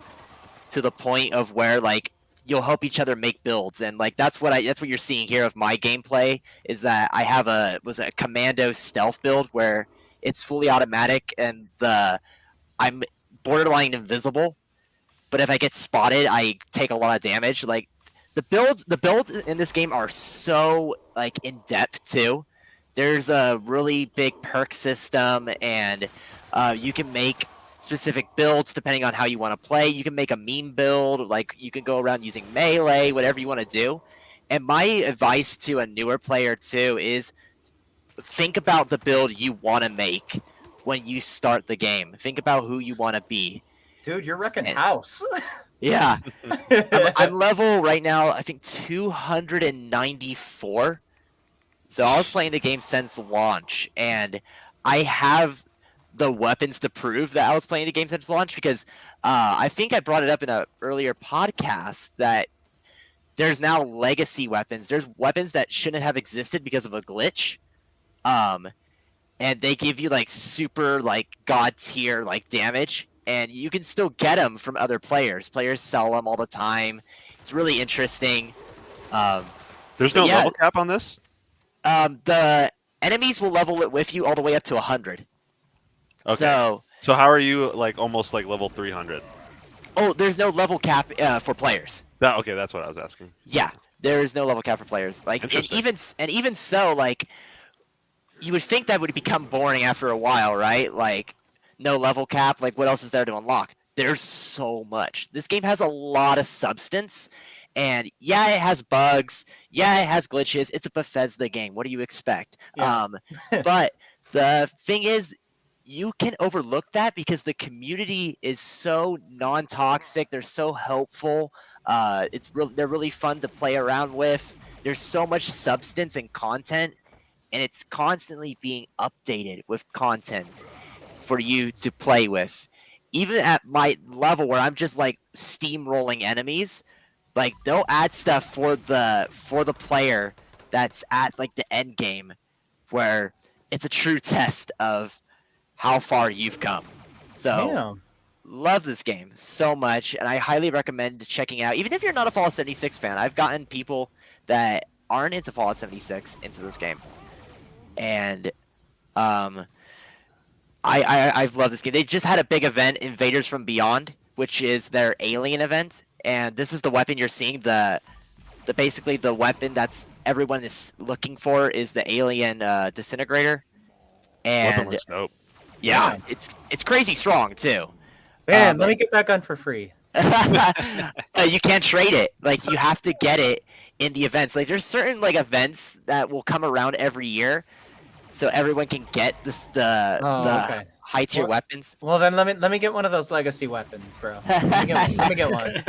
to the point of where like you'll help each other make builds, and like that's what you're seeing here of my gameplay, is that I have a commando stealth build where it's fully automatic and I'm borderline invisible, but if I get spotted I take a lot of damage. Like the builds in this game are so like in depth too. There's a really big perk system, and you can make specific builds depending on how you want to play. You can make a meme build, like you can go around using melee, whatever you want to do. And my advice to a newer player too is think about the build you want to make when you start the game. Think about who you want to be. Dude, you're wrecking And- house. Yeah. I'm level right now, I think 294. So I was playing the game since launch, and I have the weapons to prove that I was playing the game since launch because I think I brought it up in an earlier podcast that there's now legacy weapons. There's weapons that shouldn't have existed because of a glitch. And they give you like super like god tier like damage, and you can still get them from other players. Players sell them all the time. It's really interesting. There's no yeah. level cap on this? The enemies will level it with you all the way up to 100. Okay. So, how are you like almost like level 300? there's no level cap for players. Okay, that's what I was asking. Yeah, there is no level cap for players. Like, and Interesting. even so, like, you would think that would become boring after a while, right? Like, no level cap. Like, what else is there to unlock? There's so much. This game has a lot of substance. And yeah, it has bugs. Yeah, it has glitches. It's a Bethesda game. What do you expect? Yeah. But the thing is, you can overlook that because the community is so non-toxic. They're so helpful. They're really fun to play around with. There's so much substance and content, and it's constantly being updated with content for you to play with. Even at my level where I'm just like steamrolling enemies, like they'll add stuff for the player that's at like the end game where it's a true test of how far you've come. So Damn. love this game so much, and I highly recommend checking out. Even if you're not a Fallout 76 fan, I've gotten people that aren't into Fallout 76 into this game, and I've loved this game. They just had a big event, Invaders from Beyond, which is their alien event, and this is the weapon you're seeing. The basically the weapon that's everyone is looking for is the alien disintegrator, Weapon and looks dope. yeah, it's crazy strong too. Man, let me get that gun for free. You can't trade it. Like, you have to get it in the events. Like, there's certain like events that will come around every year, so everyone can get the okay. high tier Well- weapons. Well, then let me get one of those legacy weapons, bro. Let me get one.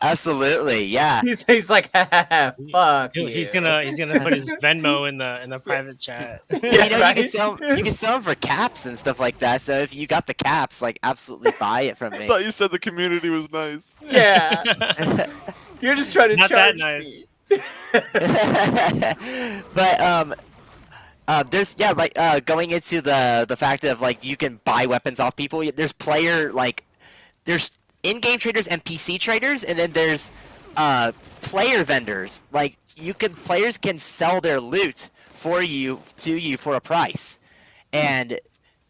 Absolutely, yeah. He's like, fuck you. He's gonna put his Venmo in the private chat. Yeah, You know, right? you can sell them for caps and stuff like that. So if you got the caps, like, absolutely buy it from I me. thought you said the community was nice. Yeah. You're just trying to Not that charge nice. But there's going into the fact of like you can buy weapons off people. There's there's in-game traders and PC traders, and then there's player vendors. Like players can sell their loot to you for a price, and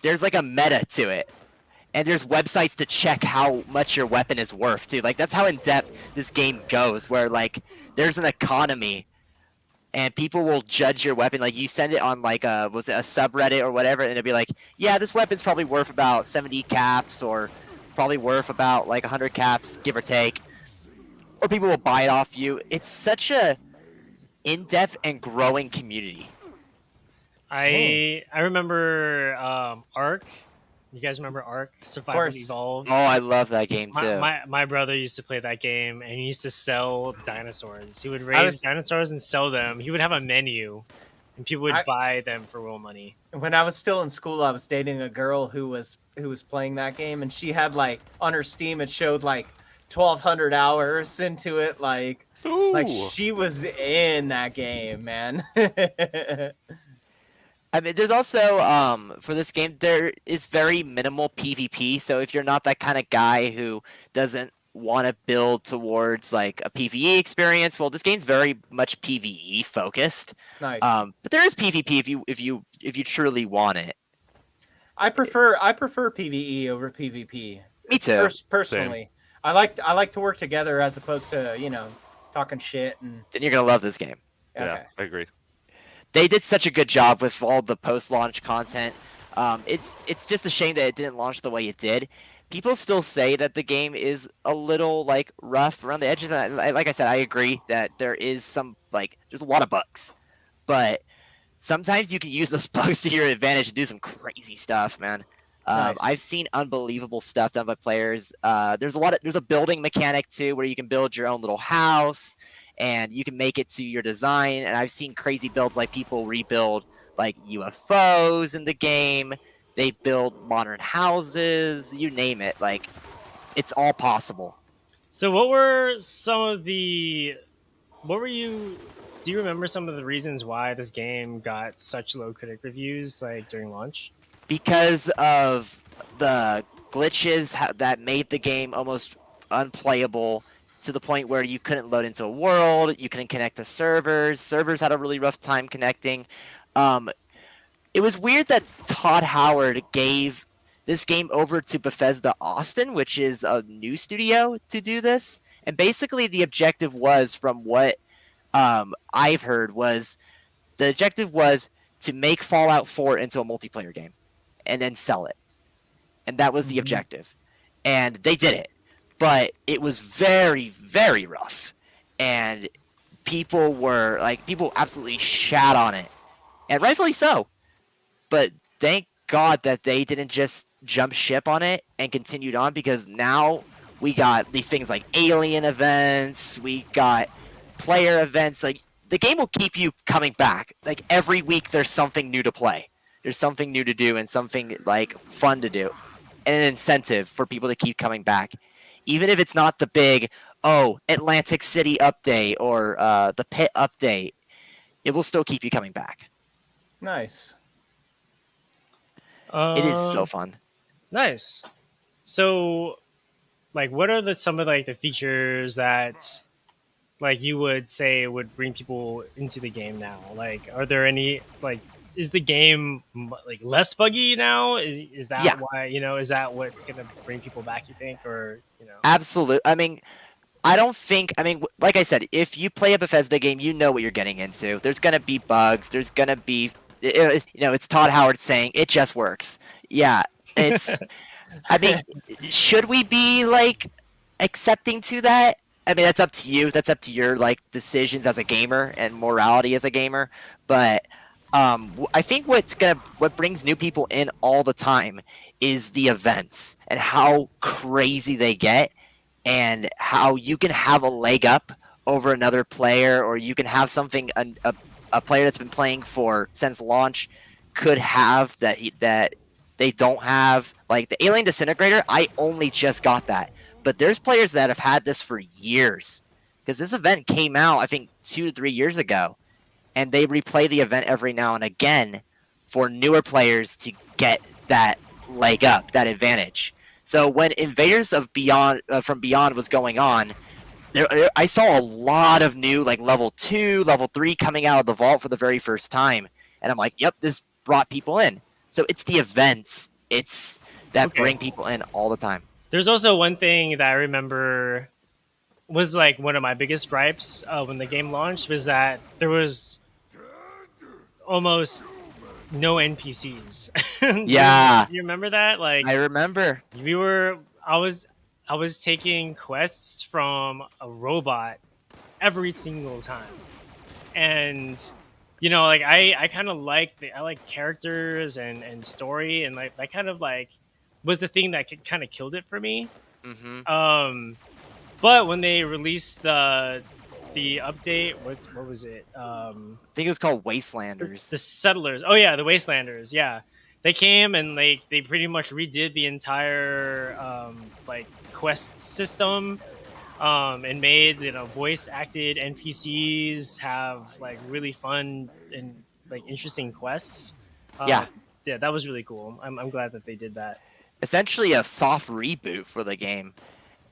there's like a meta to it. And there's websites to check how much your weapon is worth too. Like, that's how in depth this game goes. Where like there's an economy, and people will judge your weapon. Like, you send it on like a subreddit or whatever, and it'll be like, yeah, this weapon's probably worth about 70 caps, or probably worth about like 100 caps, give or take. Or people will buy it off you. It's such a in-depth and growing community. I remember Ark. You guys remember Ark? Survival course. Evolved. Oh, I love that game too. My brother used to play that game, and he used to sell dinosaurs. He would raise dinosaurs and sell them. He would have a menu, and people would buy them for real money. When I was still in school, I was dating a girl who was playing that game, and she had like on her Steam it showed like 1,200 hours into it. Like she was in that game, man. I mean, there's also for this game there is very minimal PvP. So if you're not that kind of guy who doesn't want to build towards like a PvE experience, well, this game's very much PvE focused. Nice. But there is PvP if you truly want it. I prefer PvE over PvP. Me too. Personally, I like to work together as opposed to talking shit and. Then you're gonna love this game. Yeah, I agree. They did such a good job with all the post-launch content. It's just a shame that it didn't launch the way it did, people still say that the game is a little like rough around the edges. And like I said, I agree that there is some there's a lot of bugs, but sometimes you can use those bugs to your advantage and do some crazy stuff, man. Nice. I've seen unbelievable stuff done by players. There's a building mechanic too, where you can build your own little house and you can make it to your design. And I've seen crazy builds like people rebuild like UFOs in the game. They build modern houses, you name it. Like, it's all possible. So what were you do you remember some of the reasons why this game got such low critic reviews like during launch? Because of the glitches that made the game almost unplayable to the point where you couldn't load into a world, you couldn't connect to servers. Servers had a really rough time connecting. It was weird that Todd Howard gave this game over to Bethesda Austin, which is a new studio, to do this. And basically the objective was, from what I've heard, was the objective was to make Fallout 4 into a multiplayer game and then sell it. And that was the objective. And they did it. But it was very, very rough. And people absolutely shat on it. And rightfully so. But thank God that they didn't just jump ship on it and continued on, because now we got these things like alien events, we got player events. Like, the game will keep you coming back. Like, every week there's something new to play. There's something new to do and something like fun to do. And an incentive for people to keep coming back. Even if it's not the big, Atlantic City update or the pit update, it will still keep you coming back. Nice. It is so fun. Nice. So, like, what are some of the features that you would say would bring people into the game now? Like, are there any is the game less buggy now? Is that why, is that what's gonna bring people back, you think, or Absolutely. I mean, like I said, if you play a Bethesda game, you know what you're getting into. There's gonna be bugs. There's gonna be, it's Todd Howard saying it just works. Yeah, it's. I mean, should we be accepting to that? I mean, that's up to you. That's up to your decisions as a gamer and morality as a gamer. But I think what brings new people in all the time is the events and how crazy they get, and how you can have a leg up over another player, or you can have something a player that's been playing since launch could have that they don't have. Like the Alien Disintegrator, I only just got that. But there's players that have had this for years. Because this event came out, I think, 2 to 3 years ago. And they replay the event every now and again for newer players to get that leg up, that advantage. So when Invaders of from Beyond was going on, I saw a lot of new level 2, level 3 coming out of the vault for the very first time. And I'm like, yep, this brought people in. So it's the events that bring people in all the time. There's also one thing that I remember was one of my biggest gripes when the game launched, was that there was almost no NPCs. Yeah. You remember that? I remember. I was taking quests from a robot every single time. And I kind of like characters and story, and that kind of was the thing that kind of killed it for me. Mm-hmm. But when they released the update, what was it? I think it was called Wastelanders. The Settlers. Oh yeah, the Wastelanders. Yeah, they came and they pretty much redid the entire quest system, and made voice acted NPCs have really fun and interesting quests. Yeah, that was really cool. I'm glad that they did that. Essentially a soft reboot for the game.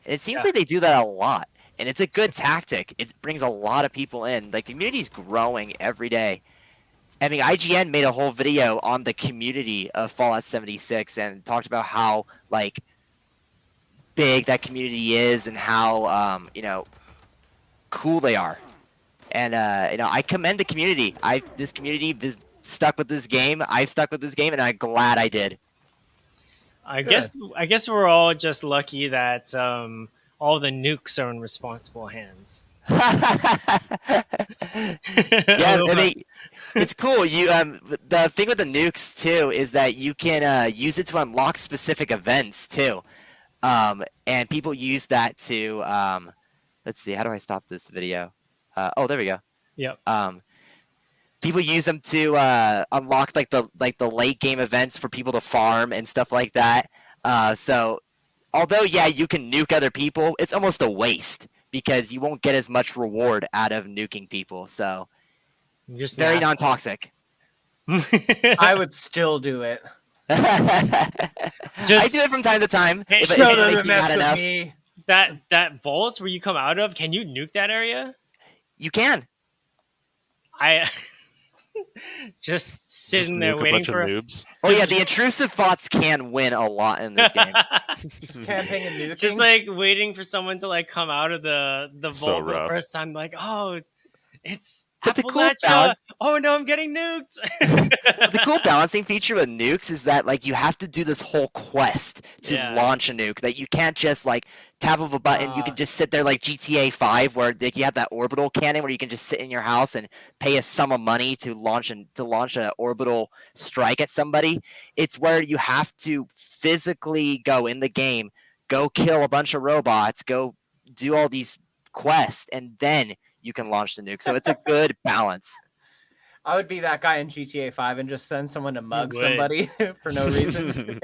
It seems like they do that a lot, and it's a good tactic. It brings a lot of people in. The community's growing every day. I mean, IGN made a whole video on the community of Fallout 76 and talked about how big that community is and how cool they are. And I commend the community. This community is stuck with this game. I've stuck with this game, and I'm glad I did. I Good. guess we're all just lucky that all the nukes are in responsible hands. Yeah, Although, I mean, it's cool. You the thing with the nukes too is that you can use it to unlock specific events too. And people use that to let's see, how do I stop this video? Oh, there we go. yep. People use them to unlock like the late game events for people to farm and stuff like that. So although yeah, you can nuke other people, it's almost a waste because you won't get as much reward out of nuking people. So Just very not- non-toxic. I would still do it. I Just- do it from time to time. Hey, if no, it No, makes no, me mess mad with enough. me. that vault where you come out of. Can you nuke that area? You can. I just Just sitting there nuke a waiting bunch of for. noobs. Oh yeah, the intrusive thoughts can win a lot in this game. Just camping and nuking. Just like waiting for someone to like come out of the So vault for the rough. first time, like, oh, it's But the cool Appalachia. balance- Oh no, I'm getting nuked. The cool balancing feature with nukes is that like you have to do this whole quest to Yeah. launch a nuke. That you can't just like tap of a button. You can just sit there like GTA 5, where like, you have that orbital cannon where you can just sit in your house and pay a sum of money to launch an orbital strike at somebody. It's where you have to physically go in the game, go kill a bunch of robots, go do all these quests, and then you can launch the nuke. So it's a good balance. I would be that guy in GTA 5 and just send someone to mug would. somebody for no reason.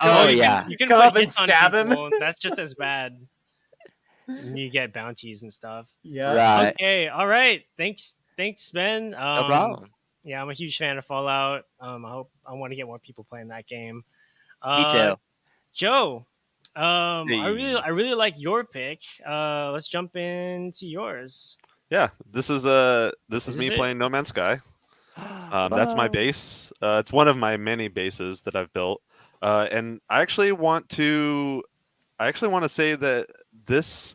Oh, you yeah. can, you can Come put up and hits on stab him. people, That's just as bad. And you get bounties and stuff. Yeah. Right. Okay, all right. Thanks, Ben. No problem. Yeah, I'm a huge fan of Fallout. I want to get more people playing that game. Me too. Joe, Hey. I really like your pick. Let's jump into yours. Yeah, this is Is me it? playing No Man's Sky. That's my base. It's one of my many bases that I've built, and I actually want to say that this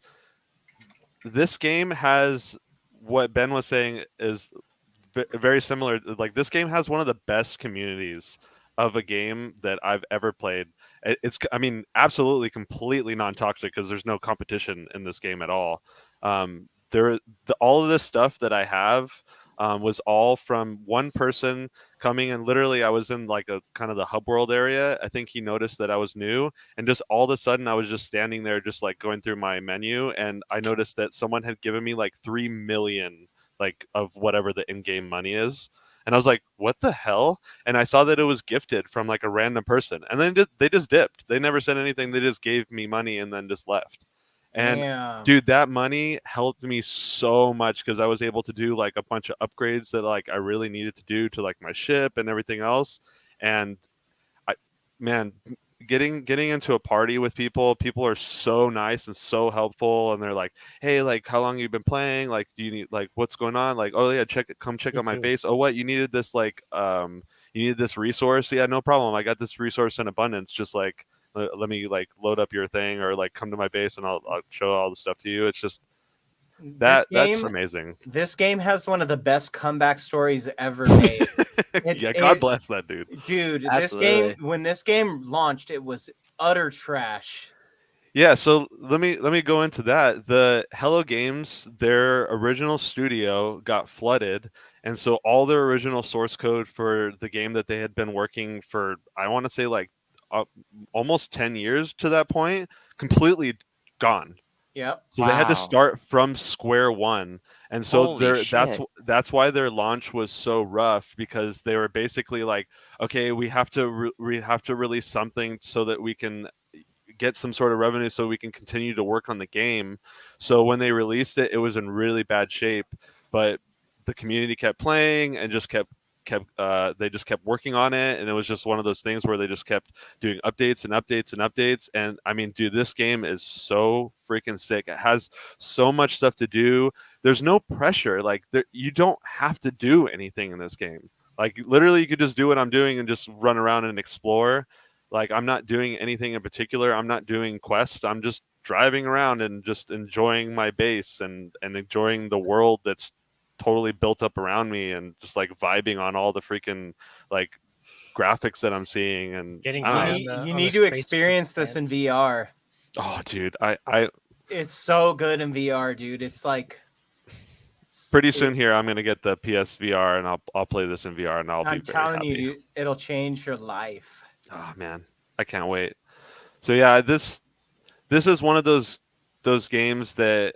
game has what Ben was saying is very similar. Like, this game has one of the best communities of a game that I've ever played. I mean, absolutely, completely non-toxic because there's no competition in this game at all. All of this stuff that I have was all from one person coming, and literally I was in like a kind of the hub world area. I think he noticed that I was new, and just all of a sudden I was just standing there just like going through my menu, and I noticed that someone had given me like 3 million like of whatever the in-game money is. And I was like, what the hell? And I saw that it was gifted from like a random person, and then they just dipped. They never said anything. They just gave me money and then just left. And Damn. dude, that money helped me so much because I was able to do like a bunch of upgrades that like I really needed to do to like my ship and everything else. And getting into a party with people are so nice and so helpful, and they're like, hey, like, how long have you been playing? Like, do you need, like, what's going on? Like, oh yeah, come check Me out my too. base. Oh, what, you needed this, like, you needed this resource? Yeah, no problem, I got this resource in abundance. Just like, let me like load up your thing, or like come to my base and I'll show all the stuff to you. It's just that's amazing. This game has one of the best comeback stories ever made. Yeah, God bless that dude. Dude, Absolutely. when this game launched, it was utter trash. Yeah, so let me go into that. The Hello Games, their original studio got flooded, and so all their original source code for the game that they had been working for, I want to say like almost 10 years to that point, completely gone. Yep. So they had to Wow. start from square one, and so Holy shit. that's why their launch was so rough, because they were basically like, okay, we have to release something so that we can get some sort of revenue so we can continue to work on the game. So when they released it, it was in really bad shape, but the community kept playing and just kept they just kept working on it, and it was just one of those things where they just kept doing updates and updates and updates. And I mean, dude, this game is so freaking sick. It has so much stuff to do. There's no pressure. Like, you don't have to do anything in this game. Like, literally, you could just do what I'm doing and just run around and explore. Like, I'm not doing anything in particular. I'm not doing quests. I'm just driving around and just enjoying my base and enjoying the world that's totally built up around me, and just like vibing on all the freaking like graphics that I'm seeing, and Getting I high don't know. on the- You on need the to space experience this in VR. Oh, dude, I It's so good in VR, dude. It's like pretty soon here I'm gonna get the PSVR and I'll play this in VR and I'll be I'm very telling happy. you, dude, it'll change your life. Oh man, I can't wait. So yeah, this is one of those games that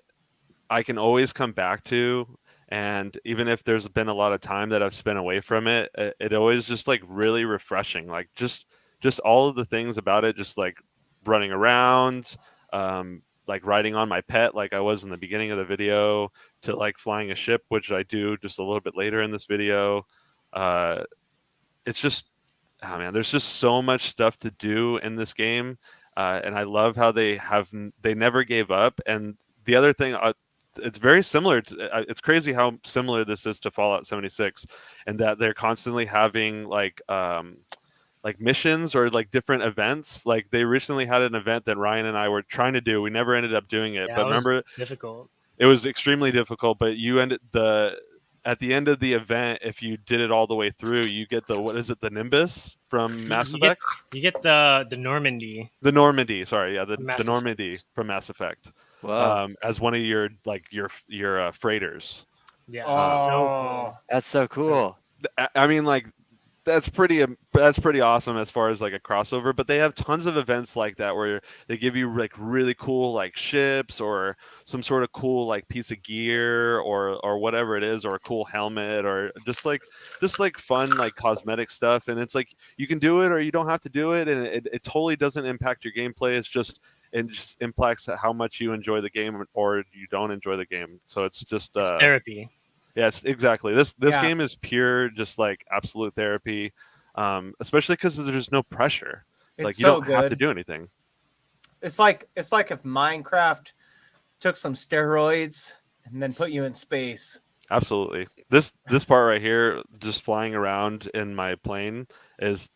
I can always come back to, and even if there's been a lot of time that I've spent away from it, it always just like really refreshing. Like just all of the things about it, just like running around, like riding on my pet, like I was in the beginning of the video, to like flying a ship, which I do just a little bit later in this video. It's just, oh man, there's just so much stuff to do in this game, and I love how they never gave up. And the other thing, it's very similar to, it's crazy how similar this is to Fallout 76, and that they're constantly having like missions or like different events. Like they recently had an event that Ryan and I were trying to do. We never ended up doing it, Yeah, but it was remember, difficult. it was extremely difficult. But you ended at the end of the event, if you did it all the way through, you get the, what is it, the Nimbus from Mass You Effect? You get the Normandy. The Normandy, sorry, yeah, the Mass Normandy from Mass Effect, Whoa, as one of your freighters. Yeah, Oh, that's so cool. I mean, like that's pretty awesome as far as like a crossover. But they have tons of events like that where they give you like really cool like ships or some sort of cool like piece of gear or whatever it is, or a cool helmet, or just like fun like cosmetic stuff. And it's like you can do it or you don't have to do it, and it totally doesn't impact your gameplay. It just impacts how much you enjoy the game or you don't enjoy the game. So it's just it's therapy. yeah, it's exactly this Yeah. game is pure, just like absolute therapy, especially because there's no pressure. it's Like you so don't good. have to do anything. It's like if Minecraft took some steroids and then put you in space. Absolutely. This part right here, just flying around in my plane, is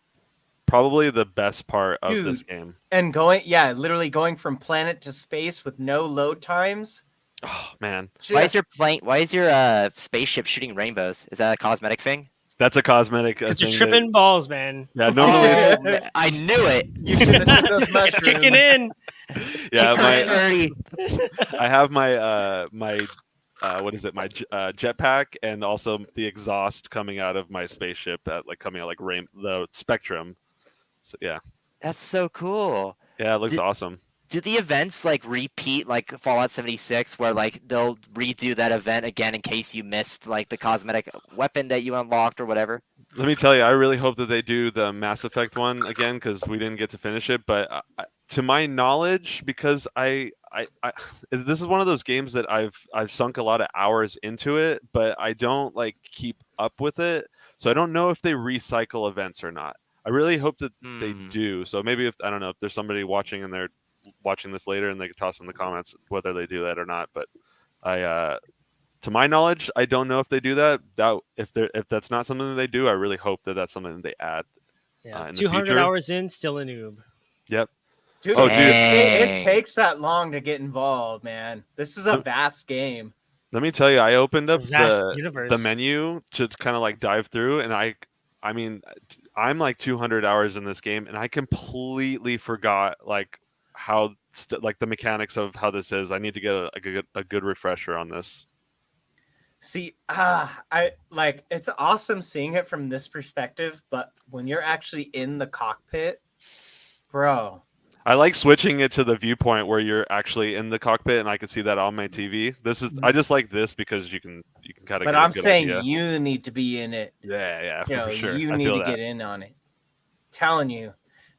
probably the best part of this Dude. game. And literally going from planet to space with no load times. Oh man, Why is your spaceship shooting rainbows? Is that a cosmetic thing? that's a cosmetic Because you're thing. tripping balls, man. Yeah, normally, Oh, man, I knew it. You should have took those It's mushrooms. kicking in. yeah, my 30. I have my what is it? My jetpack, and also the exhaust coming out of my spaceship coming out like the spectrum. So yeah, That's so cool. it looks awesome. Do the events like repeat like Fallout 76, where like they'll redo that event again in case you missed like the cosmetic weapon that you unlocked or whatever? Let me tell you, I really hope that they do the Mass Effect one again, because we didn't get to finish it. But to my knowledge, because I this is one of those games that I've sunk a lot of hours into it, but I don't like keep up with it, so I don't know if they recycle events or not. I really hope that they do. So maybe I don't know if there's somebody watching and they're watching this later and they can toss in the comments whether they do that or not. But to my knowledge, I don't know if they do that. If that's not something that they do, I really hope that that's something that they add. Yeah, in the 200 future. hours in, still a noob. Yep. Dude, Oh, dude. it takes that long to get involved, man. This is a vast game. Let me tell you, I opened It's a up vast the universe. menu to kind of like dive through, and I mean, I'm like 200 hours in this game, and I completely forgot like how like the mechanics of how this is. I need to get a good refresher on this. See, I like it's awesome seeing it from this perspective, but when you're actually in the cockpit, bro. I like switching it to the viewpoint where you're actually in the cockpit, and I can see that on my TV. I just like this because you can kind of. But get I'm a good saying idea. you need to be in it. Yeah, You know, for sure. you I need feel to that. get in on it. Telling you,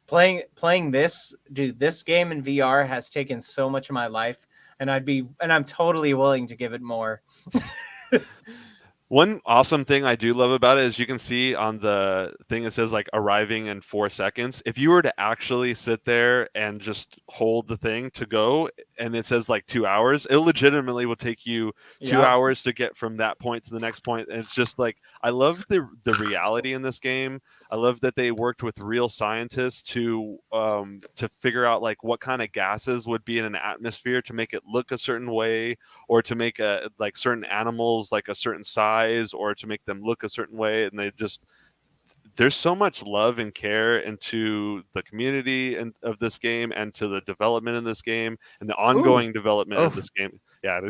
playing this, dude. This game in VR has taken so much of my life, and I'm totally willing to give it more. One awesome thing I do love about it is you can see on the thing it says like arriving in 4 seconds. If you were to actually sit there and just hold the thing to go, and it says like 2 hours, it legitimately will take you 2 Yeah. hours to get from that point to the next point. And it's just like, I love the reality in this game. I love that they worked with real scientists to figure out like what kind of gases would be in an atmosphere to make it look a certain way, or to make like certain animals like a certain size, or to make them look a certain way. And there's so much love and care into the community and of this game, and to the development in this game, and the ongoing development of this game. Yeah,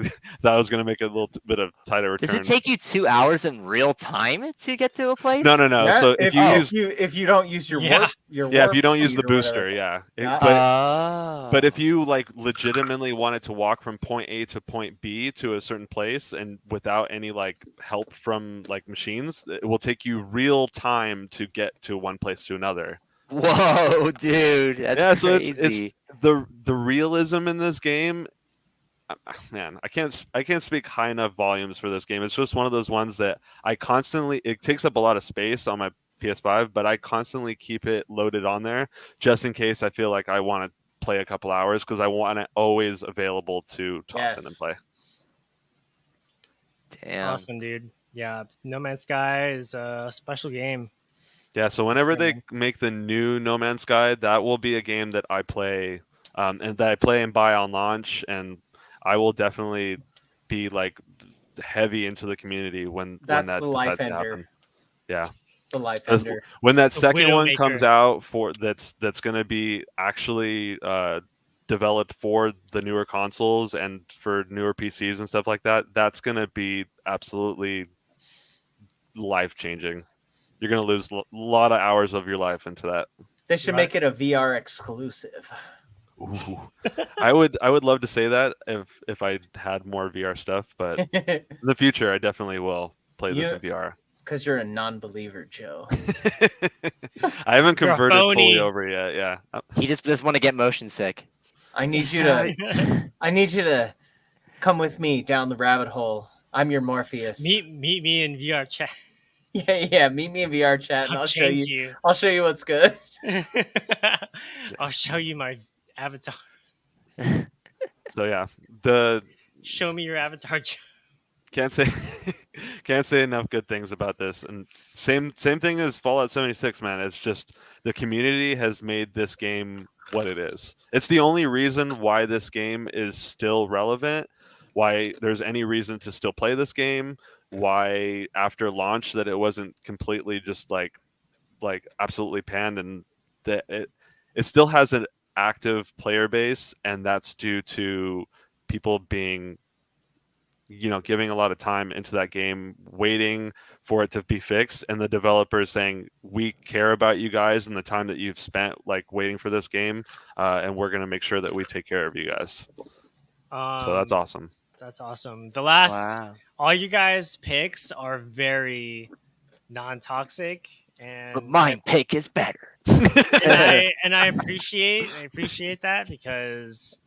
that was going to make a little bit of tighter return. Does it take you 2 hours in real time to get to a place? No. Yeah, So if you don't use your Yeah. warp, your if warp you don't use speed the or booster, whatever. yeah. But if you like legitimately wanted to walk from point A to point B to a certain place and without any like help from like machines, it will take you real time to get to one place to another. Whoa, dude, that's crazy. So it's the realism in this game. Man, I can't speak high enough volumes for this game. It's just one of those ones that it takes up a lot of space on my PS5, but I constantly keep it loaded on there just in case I feel like I want to play a couple hours, because I want it always available to toss in and play. Damn. Awesome, dude. Yeah, No Man's Sky is a special game. Yeah, so whenever they make the new No Man's Sky, that will be a game that I play, and that I play and buy on launch, and I will definitely be like heavy into the community when that decides to happen. Yeah, the life ender. When that The second one Widowmaker. comes out that's going to be actually developed for the newer consoles and for newer PCs and stuff like that, that's going to be absolutely life changing. You're going to lose a lot of hours of your life into that. They should make it a VR exclusive. Ooh. I would love to say that if I had more VR stuff, but in the future I definitely will play this in VR. It's because you're a non-believer, Joe. I haven't You're a converted fully phony. over yet. Yeah, He just want to get motion sick. I need you to come with me down the rabbit hole. I'm your Morpheus. meet me in VR chat. Yeah. Meet me in VR chat, and I'll I'll show change you. you. I'll show you what's good. I'll show you my avatar. So yeah, Show me your avatar. can't say enough good things about this. And same thing as Fallout 76, man. It's just the community has made this game what it is. It's the only reason why this game is still relevant, why there's any reason to still play this game, why after launch that it wasn't completely just like absolutely panned, and that it still has an active player base, and that's due to people being giving a lot of time into that game, waiting for it to be fixed, and the developers saying, we care about you guys and the time that you've spent like waiting for this game, and we're going to make sure that we take care of you guys. So that's awesome. That's awesome. The last, Wow. all you guys' picks are very non-toxic, and But my pick is better. and I appreciate that, because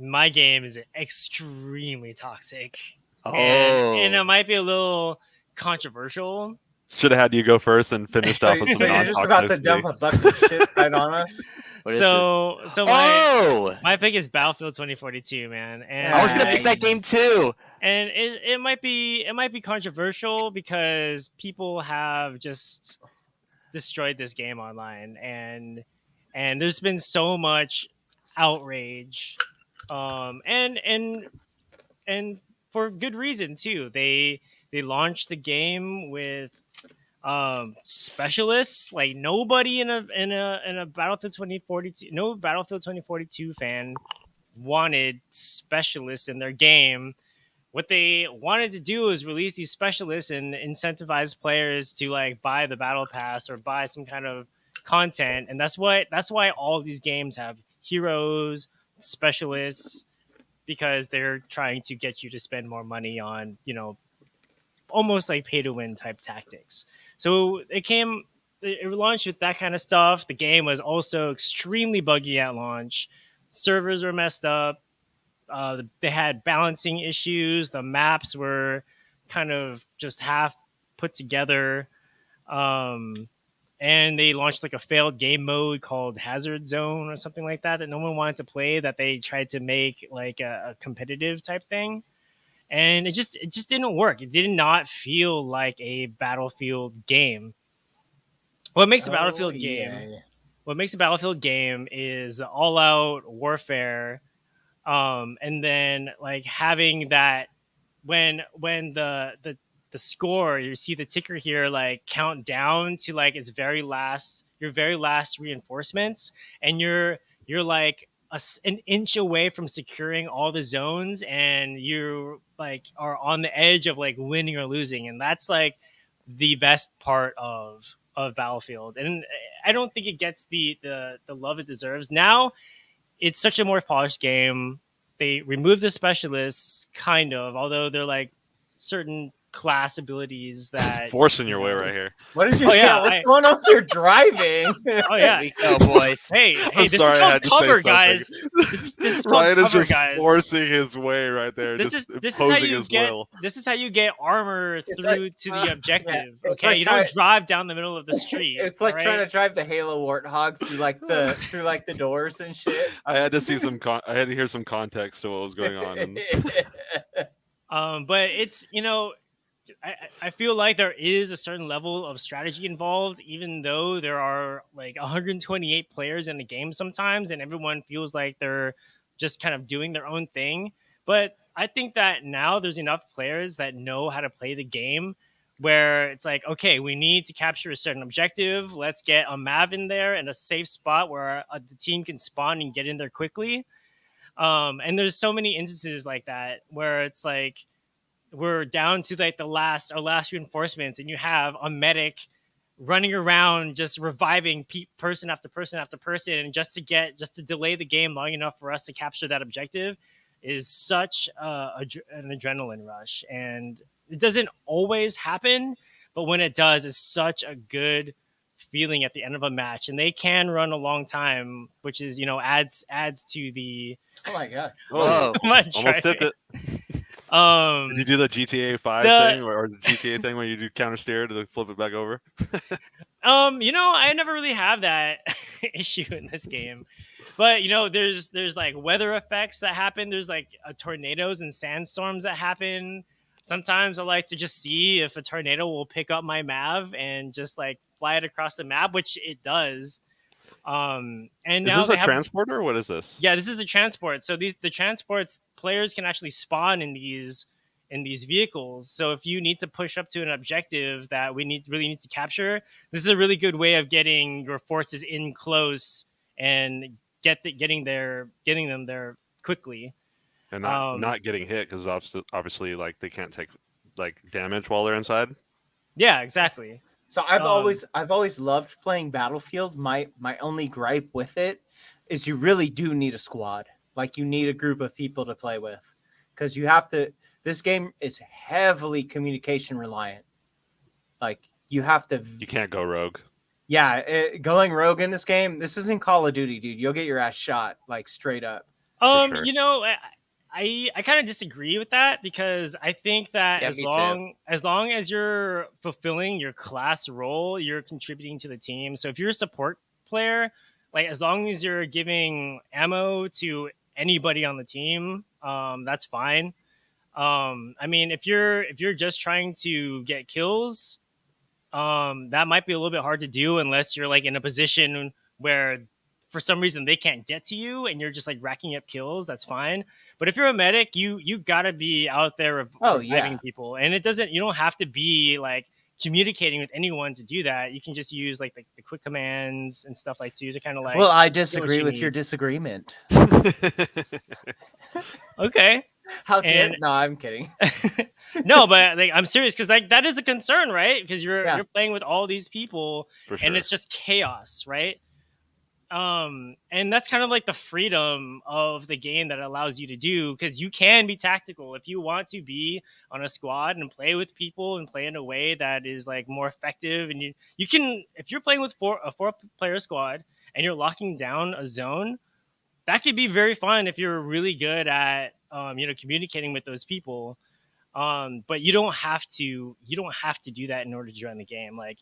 my game is extremely toxic. And it might be a little controversial. Should have had you go first and finished off with So some you're just about to non-toxicity. dump a bucket of shit right on us? What is So Oh! my pick is Battlefield 2042, man. And I was gonna pick that game too. And it might be controversial because people have just destroyed this game online, and there's been so much outrage, and for good reason too. They launched the game with specialists. Like, nobody in a Battlefield 2042, no Battlefield 2042 fan wanted specialists in their game. What they wanted to do is release these specialists and incentivize players to like buy the battle pass or buy some kind of content. And that's why all of these games have heroes, specialists, because they're trying to get you to spend more money on, almost like pay to win type tactics. So it launched with that kind of stuff. The game was also extremely buggy at launch. Servers were messed up. They had balancing issues. The maps were kind of just half put together. And they launched like a failed game mode called Hazard Zone or something like that no one wanted to play, that they tried to make like a competitive type thing. And it just didn't work. It did not feel like a Battlefield game. What makes a Battlefield game? What makes a Battlefield game is the all-out warfare. And then like having that when the the score, you see the ticker here like count down to like your very last reinforcements, and you're like an inch away from securing all the zones, and you like are on the edge of like winning or losing, and that's like the best part of Battlefield. And I don't think it gets the love it deserves. Now it's such a more polished game. They removed the specialists, kind of, although they're like certain class abilities that Forcing your way right here. What is your Oh, yeah, what's going on with your driving? Oh yeah. Here we go, boys. Hey, I'm this sorry, is I called had to say cover, something. guys. This is called Ryan is cover, just guys. forcing his way right there. This just is how imposing you his get. will. This is how you get armor It's through like- to the objective. it's Okay, like you try- don't drive down the middle of the street. It's like all trying right? to drive the Halo Warthog through like the doors and shit. I had to see I had to hear some context to what was going on. And But it's I feel like there is a certain level of strategy involved, even though there are like 128 players in the game sometimes, and everyone feels like they're just kind of doing their own thing. But I think that now there's enough players that know how to play the game where it's like, okay, we need to capture a certain objective. Let's get a Mav in there in a safe spot where the team can spawn and get in there quickly. And there's so many instances like that where it's like we're down to like our last reinforcements, and you have a medic running around just reviving person after person after person, and just to delay the game long enough for us to capture that objective is such an adrenaline rush. And it doesn't always happen, but when it does, it's such a good feeling at the end of a match. And they can run a long time, which is adds to the Oh my god! Whoa. almost tipped it. Did you do the GTA 5 thing or the GTA thing where you do counter steer to flip it back over? I never really have that issue in this game. But there's like weather effects that happen. There's like tornadoes and sandstorms that happen. Sometimes I like to just see if a tornado will pick up my Mav and just like fly it across the map, which it does. And Is now this a transporter or what is this? Yeah, this is a transport. So the transports, players can actually spawn in these vehicles. So if you need to push up to an objective that we really need to capture, this is a really good way of getting your forces in close and getting them there quickly. And not getting hit because obviously like they can't take like damage while they're inside. Yeah, exactly. So I've always loved playing Battlefield. My only gripe with it is you really do need a squad. Like you need a group of people to play with, because you have to. This game is heavily communication reliant. Like you have to. You can't go rogue. Yeah, going rogue in this game. This isn't Call of Duty, dude. You'll get your ass shot like straight up. sure. I kind of disagree with that, because I think that as long as you're fulfilling your class role, you're contributing to the team. So if you're a support player, like as long as you're giving ammo to anybody on the team, that's fine. I mean, if you're just trying to get kills, that might be a little bit hard to do unless you're like in a position where for some reason they can't get to you and you're just like racking up kills. That's fine. But if you're a medic, you gotta be out there reviving people, and you don't have to be like communicating with anyone to do that. You can just use like the quick commands and stuff like to kind of like. Well, I disagree you with need. your disagreement. Okay. How dare? And- No, I'm kidding. No, but like I'm serious, because like that is a concern, right? Because you're playing with all these people, For sure. and it's just chaos, right? And that's kind of like the freedom of the game that allows you to do, because you can be tactical if you want to be on a squad and play with people and play in a way that is like more effective. And you can, if you're playing with a 4-player squad and you're locking down a zone, that could be very fun if you're really good at communicating with those people. But you don't have to do that in order to join the game. Like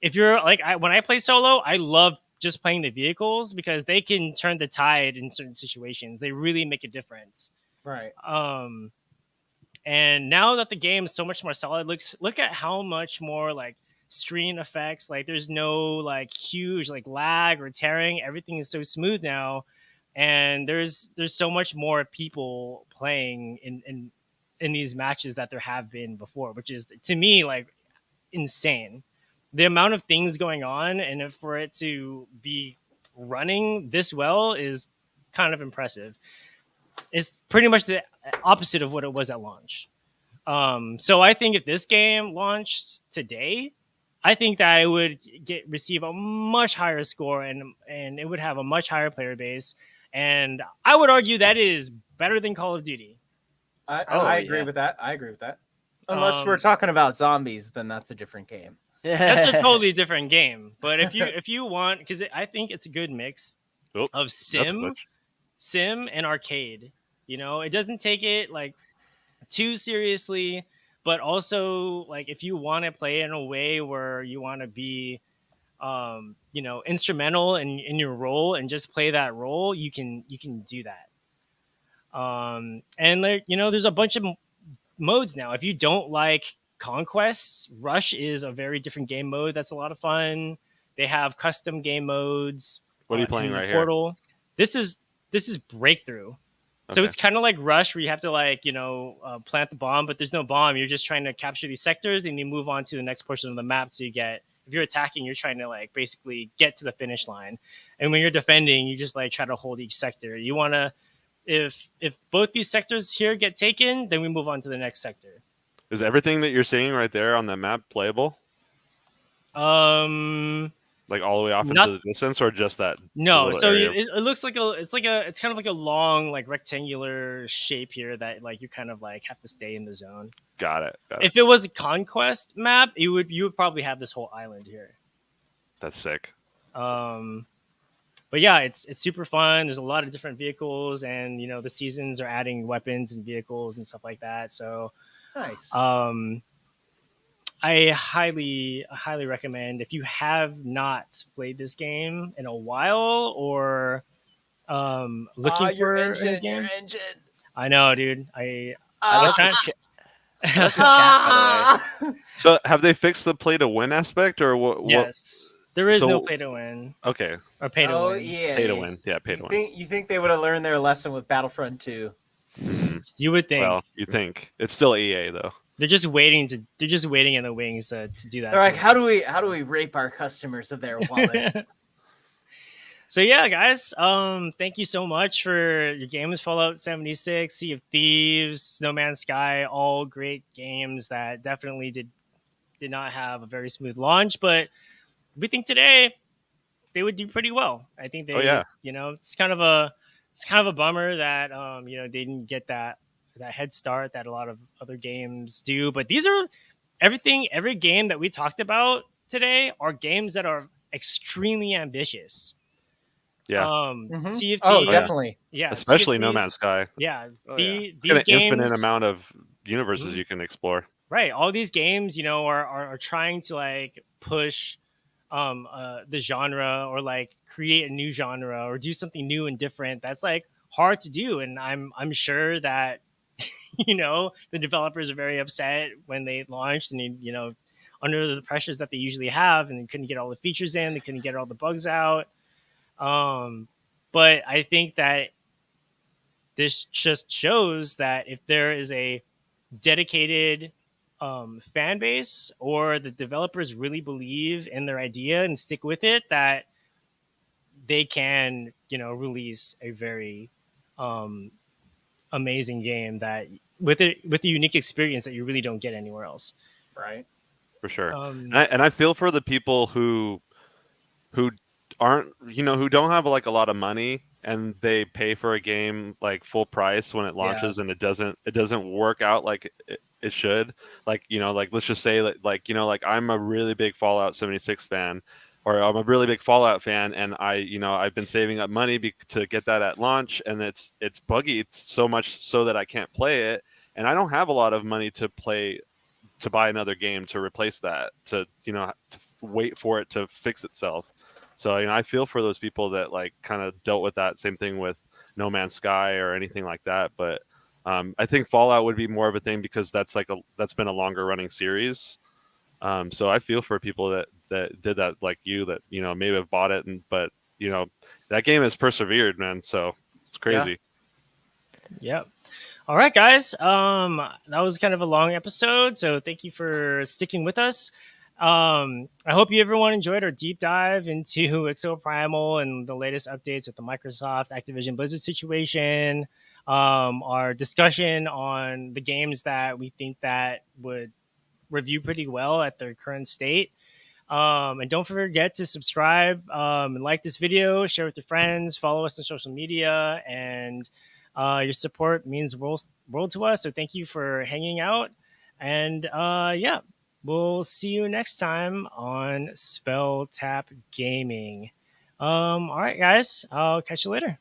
if you're like when I play solo, I love just playing the vehicles because they can turn the tide in certain situations. They really make a difference. Right. And now that the game is so much more solid, look at how much more like screen effects. Like there's no like huge like lag or tearing. Everything is so smooth now, and there's so much more people playing in these matches that there have been before, which is to me like insane. The amount of things going on and for it to be running this well is kind of impressive. It's pretty much the opposite of what it was at launch. So I think if this game launched today, I think that it would receive a much higher score and it would have a much higher player base. And I would argue that is better than Call of Duty. I agree with that. I agree with that. Unless we're talking about zombies, then that's a different game. That's a totally different game. But if you want, because I think it's a good mix of sim and arcade. You know, it doesn't take it like too seriously, but also like if you want to play in a way where you want to be you know, instrumental in your role and just play that role, you can do that. And like, you know, there's a bunch of modes now. If you don't like Conquest, Rush is a very different game mode that's a lot of fun. They have custom game modes. What are you playing right Portal. This is Breakthrough. So it's kind of like Rush, where you have to like, you know, plant the bomb, but there's no bomb. You're just trying to capture these sectors, and you move on to the next portion of the map. So you get, if you're attacking, you're trying to like basically get to the finish line, and when you're defending, you just like try to hold each sector. You want to, if both these sectors here get taken, then we move on to the next sector. Is everything that you're seeing right there on the map playable? Like all the way off into the distance, or just that? No, so it looks like it's kind of like a long like rectangular shape here that like you kind of like have to stay in the zone. Got it. If it was a conquest map, you would probably have this whole island here. That's sick. But yeah, it's super fun. There's a lot of different vehicles, and you know the seasons are adding weapons and vehicles and stuff like that. So nice. I highly recommend if you have not played this game in a while or looking for a game. Your engine. I know, dude. I So have they fixed the play to win aspect, or what? Yes, there is no play to win. Okay. Or pay to win. Oh yeah, pay to win. Yeah, pay to win. You think they would have learned their lesson with Battlefront 2? You would think. Well, you think it's still EA though. They're just waiting in the wings to do that. They're like, how do we rape our customers of their wallets? So yeah, guys, thank you so much for your games. Fallout 76, Sea of Thieves, No Man's Sky, all great games that definitely did not have a very smooth launch, but we think today they would do pretty well. I think they, you know, it's kind of a bummer that you know, they didn't get that head start that a lot of other games do. But these are every game that we talked about today are games that are extremely ambitious. Yeah. Sea of Thieves, definitely. Yeah. Especially No Man's Sky. Yeah. These games, an games, infinite amount of universes you can explore. Right. All these games, you know, are trying to like push the genre or like create a new genre or do something new and different. That's like hard to do. And I'm sure that you know, the developers are very upset when they launched and, you know, under the pressures that they usually have, and they couldn't get all the features in, they couldn't get all the bugs out. But I think that this just shows that if there is a dedicated fan base or the developers really believe in their idea and stick with it, that they can, you know, release a very amazing game that with a unique experience that you really don't get anywhere else. Right. For sure. And I feel for the people who aren't, you know, who don't have like a lot of money and they pay for a game like full price when it launches and it doesn't work out like it should. Like, you know, like let's just say like, you know, like I'm a really big Fallout 76 fan, or I'm a really big Fallout fan, and I've been saving up money to get that at launch, and it's buggy so much so that I can't play it, and I don't have a lot of money to buy another game to replace that, to wait for it to fix itself. So, you know, I feel for those people that like kind of dealt with that same thing with No Man's Sky or anything like that. But I think Fallout would be more of a thing because that's been a longer running series. So I feel for people that did that, like you, that, you know, maybe have bought it, but you know, that game has persevered, man. So it's crazy. Yep. All right, guys. That was kind of a long episode, so thank you for sticking with us. I hope you everyone enjoyed our deep dive into Exoprimal and the latest updates with the Microsoft Activision Blizzard situation. Our discussion on the games that we think that would review pretty well at their current state. And don't forget to subscribe and like this video, share with your friends, follow us on social media, and your support means world to us. So thank you for hanging out. And yeah, we'll see you next time on Spell Tap Gaming. All right, guys, I'll catch you later.